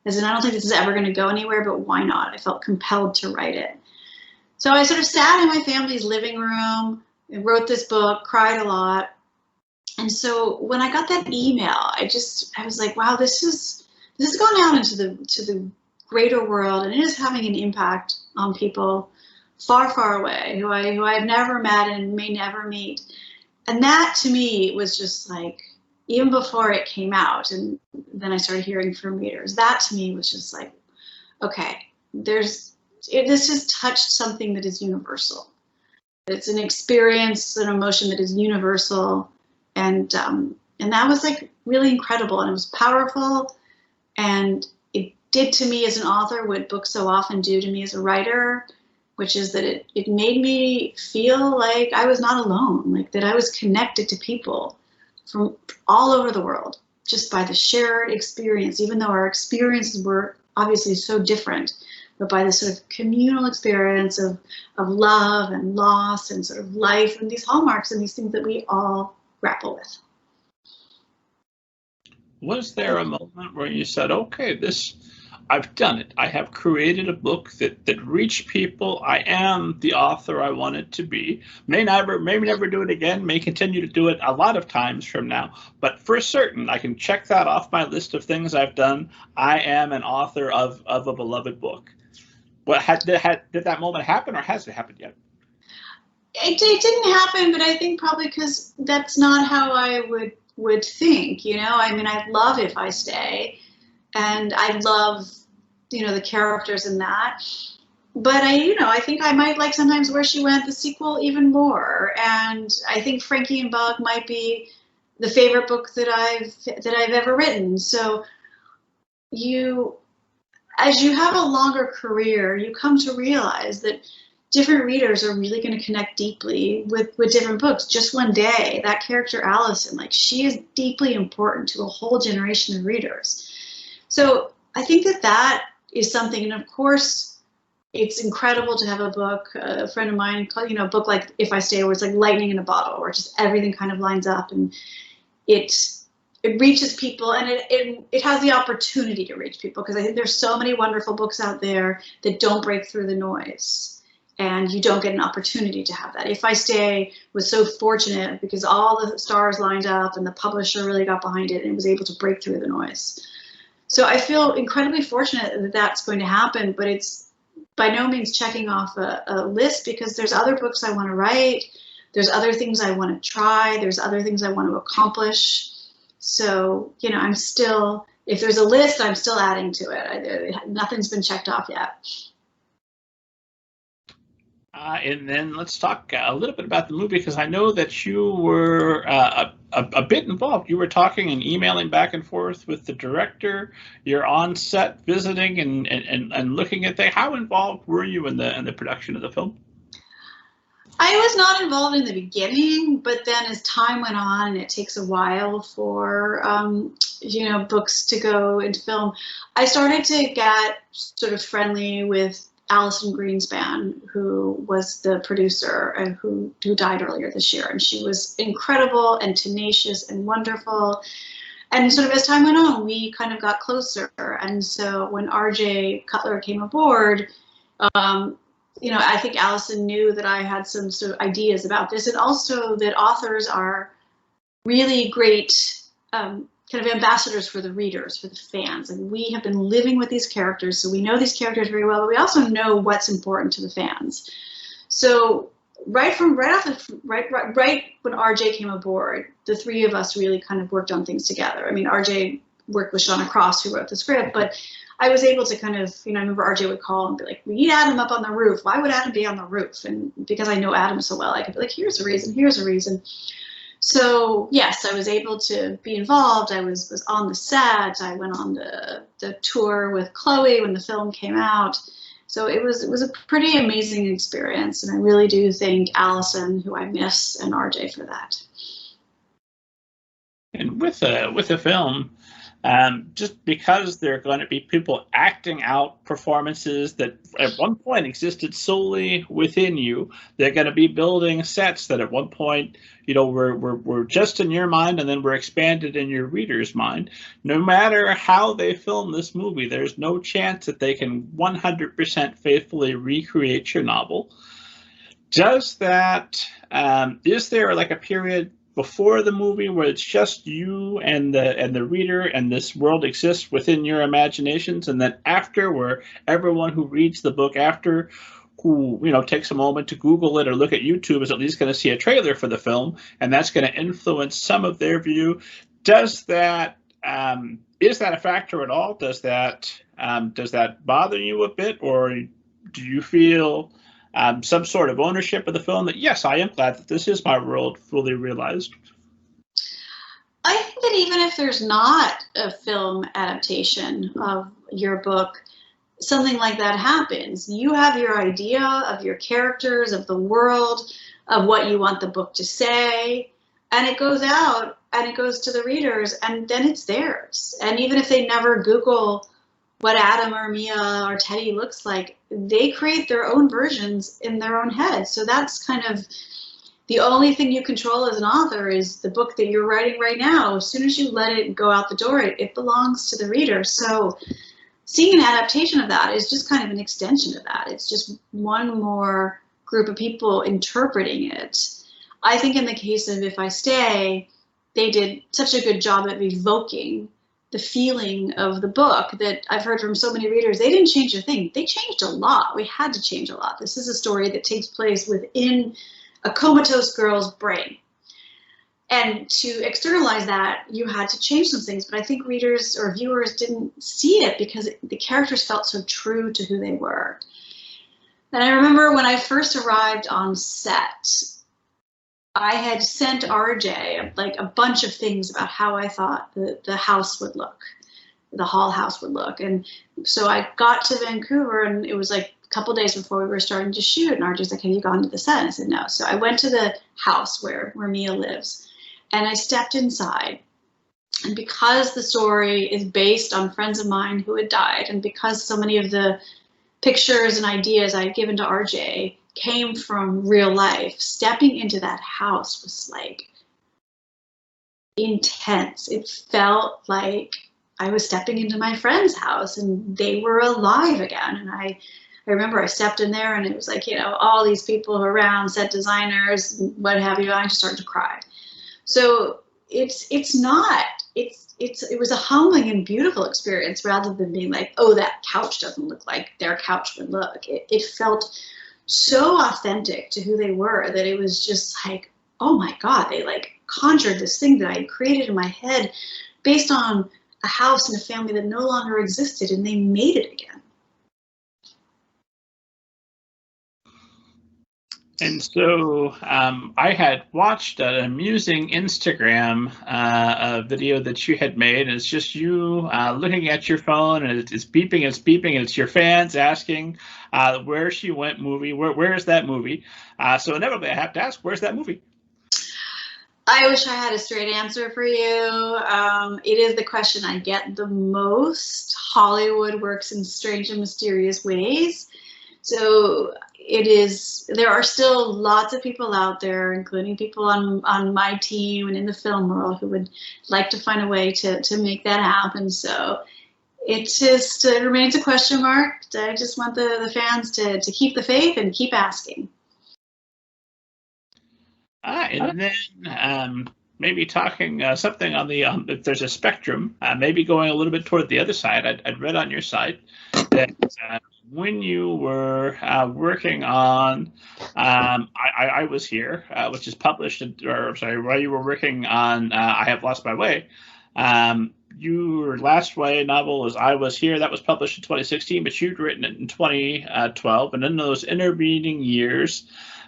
As in, I don't think this is ever going to go anywhere, but why not? I felt compelled to write it. So I sort of sat in my family's living room and wrote this book, cried a lot. And so when I got that email, I was like, wow, this is going out into the greater world, and it is having an impact on people far, far away who I've never met and may never meet. And that to me was just like, even before it came out, and then I started hearing from readers, that to me was just like, okay, this has touched something that is universal. It's an experience, an emotion that is universal, and that was like really incredible, and it was powerful, and it did to me as an author what books so often do to me as a writer, which is that it made me feel like I was not alone, like that I was connected to people from all over the world just by the shared experience, even though our experiences were obviously so different, but by the sort of communal experience of love and loss and sort of life and these hallmarks and these things that we all grapple with. Was there a moment where you said, okay, I've done it. I have created a book that reached people. I am the author I wanted to be. Maybe never do it again. May continue to do it a lot of times from now. But for certain, I can check that off my list of things I've done. I am an author of a beloved book. What did that moment happen, or has it happened yet? It didn't happen, but I think probably because that's not how I would think. You know, I mean, I love If I Stay. And I love, you know, the characters in that. But I think I might like Sometimes Where She Went, the sequel, even more. And I think Frankie and Bug might be the favorite book that I've ever written. So as you have a longer career, you come to realize that different readers are really going to connect deeply with different books. Just one day, that character Allison, like, she is deeply important to a whole generation of readers. So I think that is something, and of course, it's incredible to have a book. A friend of mine called, a book like If I Stay, where it's like lightning in a bottle, where just everything kind of lines up, and it reaches people, and it has the opportunity to reach people, because I think there's so many wonderful books out there that don't break through the noise, and you don't get an opportunity to have that. If I Stay was so fortunate because all the stars lined up and the publisher really got behind it and was able to break through the noise. So I feel incredibly fortunate that that's going to happen, but it's by no means checking off a list, because there's other books I want to write, there's other things I want to try, there's other things I want to accomplish. So, I'm still, if there's a list, I'm still adding to it. Nothing's been checked off yet. And then let's talk a little bit about the movie, because I know that you were a bit involved. You were talking and emailing back and forth with the director. You're on set visiting and looking at things. How involved were you in the production of the film? I was not involved in the beginning, but then as time went on, and it takes a while for books to go into film, I started to get sort of friendly with Alison Greenspan, who was the producer and who died earlier this year. And she was incredible and tenacious and wonderful. And sort of as time went on, we kind of got closer. And so when RJ Cutler came aboard, I think Alison knew that I had some sort of ideas about this, and also that authors are really great kind of ambassadors for the readers, for the fans. And we have been living with these characters, so we know these characters very well, but we also know what's important to the fans. So right when RJ came aboard, the three of us really kind of worked on things together. I mean, RJ worked with Shauna Cross, who wrote the script, but I was able to kind of, I remember RJ would call and be like, we need Adam up on the roof. Why would Adam be on the roof? And because I know Adam so well, I could be like, here's a reason, here's a reason. So yes, I was able to be involved. I was on the set. I went on the tour with Chloe when the film came out. So it was a pretty amazing experience, and I really do thank Alison, who I miss, and RJ for that. And with a film, just because there are going to be people acting out performances that at one point existed solely within you, they're going to be building sets that at one point, were just in your mind and then were expanded in your reader's mind. No matter how they film this movie, there's no chance that they can 100% faithfully recreate your novel. Does that, is there like a period before the movie where it's just you and the reader and this world exists within your imaginations, and then after, where everyone who reads the book after, who takes a moment to Google it or look at YouTube, is at least going to see a trailer for the film, and that's going to influence some of their view? Does that is that a factor at all? Does that bother you a bit, or do you feel some sort of ownership of the film that, yes, I am glad that this is my world fully realized? I think that even if there's not a film adaptation of your book, something like that happens. You have your idea of your characters, of the world, of what you want the book to say, and it goes out and it goes to the readers, and then it's theirs. And even if they never Google what Adam or Mia or Teddy looks like, they create their own versions in their own head. So that's kind of the only thing you control as an author, is the book that you're writing right now. As soon as you let it go out the door, it belongs to the reader. So seeing an adaptation of that is just kind of an extension of that. It's just one more group of people interpreting it. I think in the case of If I Stay, they did such a good job of evoking the feeling of the book that I've heard from so many readers. They didn't change a thing. They changed a lot. We had to change a lot. This is a story that takes place within a comatose girl's brain. And to externalize that, you had to change some things. But I think readers or viewers didn't see it because the characters felt so true to who they were. And I remember when I first arrived on set, I had sent RJ like a bunch of things about how I thought the house would look, the Hall house would look. And so I got to Vancouver, and it was like a couple days before we were starting to shoot, and RJ's like, have you gone to the set? And I said, no. So I went to the house where Mia lives, and I stepped inside. And because the story is based on friends of mine who had died, and because so many of the pictures and ideas I had given to RJ came from real life, stepping into that house was like intense. It felt like I was stepping into my friend's house and they were alive again. And I remember I stepped in there and it was like, you know, all these people around, set designers, what have you, I just started to cry. So it was a humbling and beautiful experience rather than being like, oh, that couch doesn't look like their couch would look. It felt so authentic to who they were that it was just like, oh my God, they like conjured this thing that I created in my head based on a house and a family that no longer existed, and they made it again. And so I had watched an amusing Instagram video that you had made, and it's just you looking at your phone, and it's beeping, and it's your fans asking where she went movie, where is that movie? So inevitably I have to ask, where's that movie? I wish I had a straight answer for you. It is the question I get the most. Hollywood works in strange and mysterious ways. So there are still lots of people out there, including people on my team and in the film world, who would like to find a way to make that happen. So it just remains a question mark. I just want the fans to keep the faith and keep asking. And then maybe talking something on the, if there's a spectrum, maybe going a little bit toward the other side. I'd read on your site that when you were working on I Was Here, which is published, while you were working on I Have Lost My Way, your last YA novel was I Was Here. That was published in 2016, but you'd written it in 2012. And in those intervening years,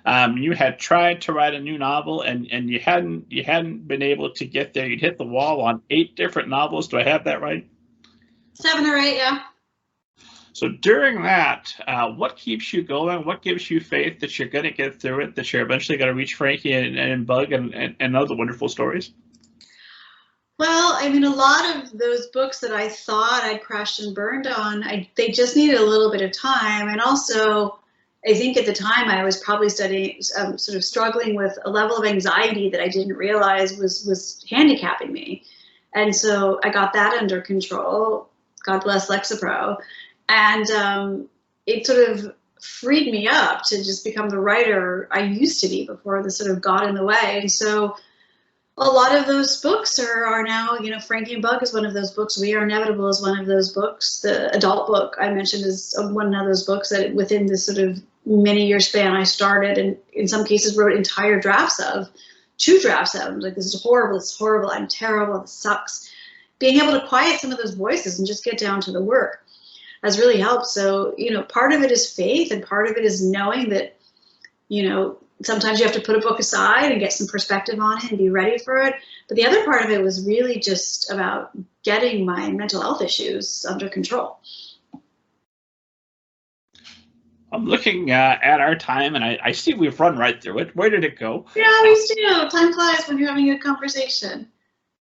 you had tried to write a new novel, and you hadn't been able to get there. You'd hit the wall on 8 different novels. Do I have that right? 7 or 8, yeah. So during that, what keeps you going? What gives you faith that you're going to get through it, that you're eventually going to reach Frankie and Bug and other wonderful stories? Well, I mean, a lot of those books that I thought I'd crashed and burned on, they just needed a little bit of time. And also, I think at the time I was probably studying, sort of struggling with a level of anxiety that I didn't realize was handicapping me. And so I got that under control. God bless Lexapro. And it sort of freed me up to just become the writer I used to be before this sort of got in the way. And so a lot of those books are now, you know, Frankie and Bug is one of those books. We Are Inevitable is one of those books. The adult book I mentioned is one of those books that within this sort of many year span I started, and in some cases wrote entire drafts of, 2 drafts of. Like, this is horrible, it's horrible, I'm terrible, this sucks. Being able to quiet some of those voices and just get down to the work has really helped. So, you know, part of it is faith, and part of it is knowing that, you know, sometimes you have to put a book aside and get some perspective on it and be ready for it. But the other part of it was really just about getting my mental health issues under control. I'm looking at our time, and I see we've run right through it. Where did it go? Yeah, we do. Time flies when you're having a good conversation.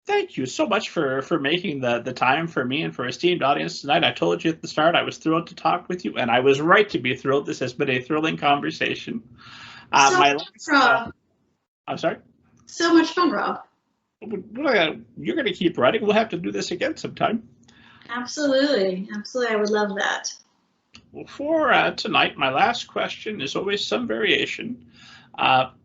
Thank you so much for making the time for me and for esteemed audience tonight. I told you at the start I was thrilled to talk with you, and I was right to be thrilled. This has been a thrilling conversation. So much fun, Rob. I'm sorry? So much fun, Rob. You're going to keep writing. We'll have to do this again sometime. Absolutely. Absolutely. I would love that. Well, for tonight, my last question is always some variation.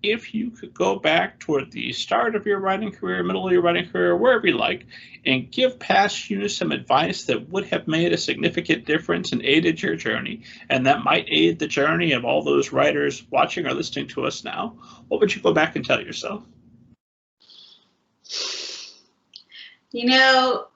If you could go back toward the start of your writing career, middle of your writing career, wherever you like, and give past you some advice that would have made a significant difference and aided your journey, and that might aid the journey of all those writers watching or listening to us now, what would you go back and tell yourself? You know,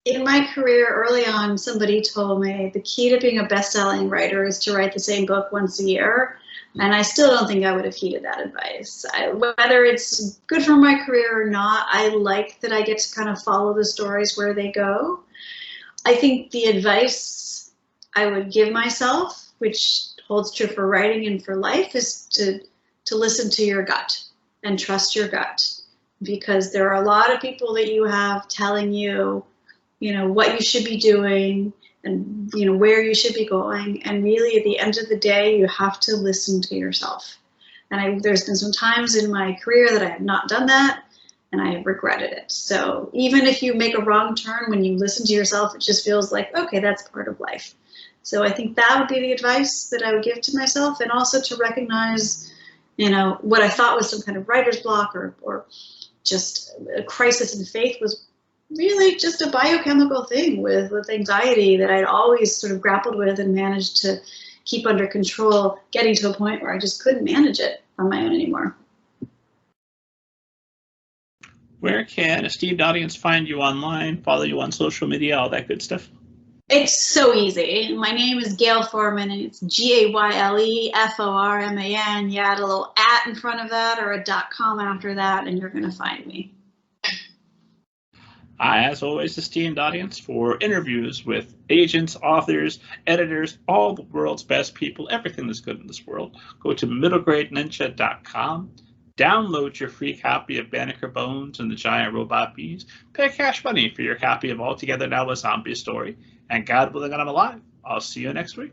in my career early on, somebody told me the key to being a best-selling writer is to write the same book once a year. And I still don't think I would have heeded that advice. Whether it's good for my career or not, I like that I get to kind of follow the stories where they go. I think the advice I would give myself, which holds true for writing and for life, is to listen to your gut and trust your gut. Because there are a lot of people that you have telling you, what you should be doing and, where you should be going. And really, at the end of the day, you have to listen to yourself. And there's been some times in my career that I have not done that, and I have regretted it. So even if you make a wrong turn, when you listen to yourself, it just feels like, okay, that's part of life. So I think that would be the advice that I would give to myself, and also to recognize, what I thought was some kind of writer's block or just a crisis in faith was really just a biochemical thing with anxiety that I'd always sort of grappled with and managed to keep under control, getting to a point where I just couldn't manage it on my own anymore. Where can an esteemed audience find you online, follow you on social media, all that good stuff? It's so easy. My name is Gayle Forman, and it's GaylForman. You add a little @ in front of that or a .com after that, and you're going to find me. As always, esteemed audience, for interviews with agents, authors, editors, all the world's best people, everything that's good in this world, go to middlegradeninja.com. Download your free copy of Banneker Bones and the Giant Robot Bees. Pay cash money for your copy of Altogether Now a Zombie Story. And God willing, I'm alive. I'll see you next week.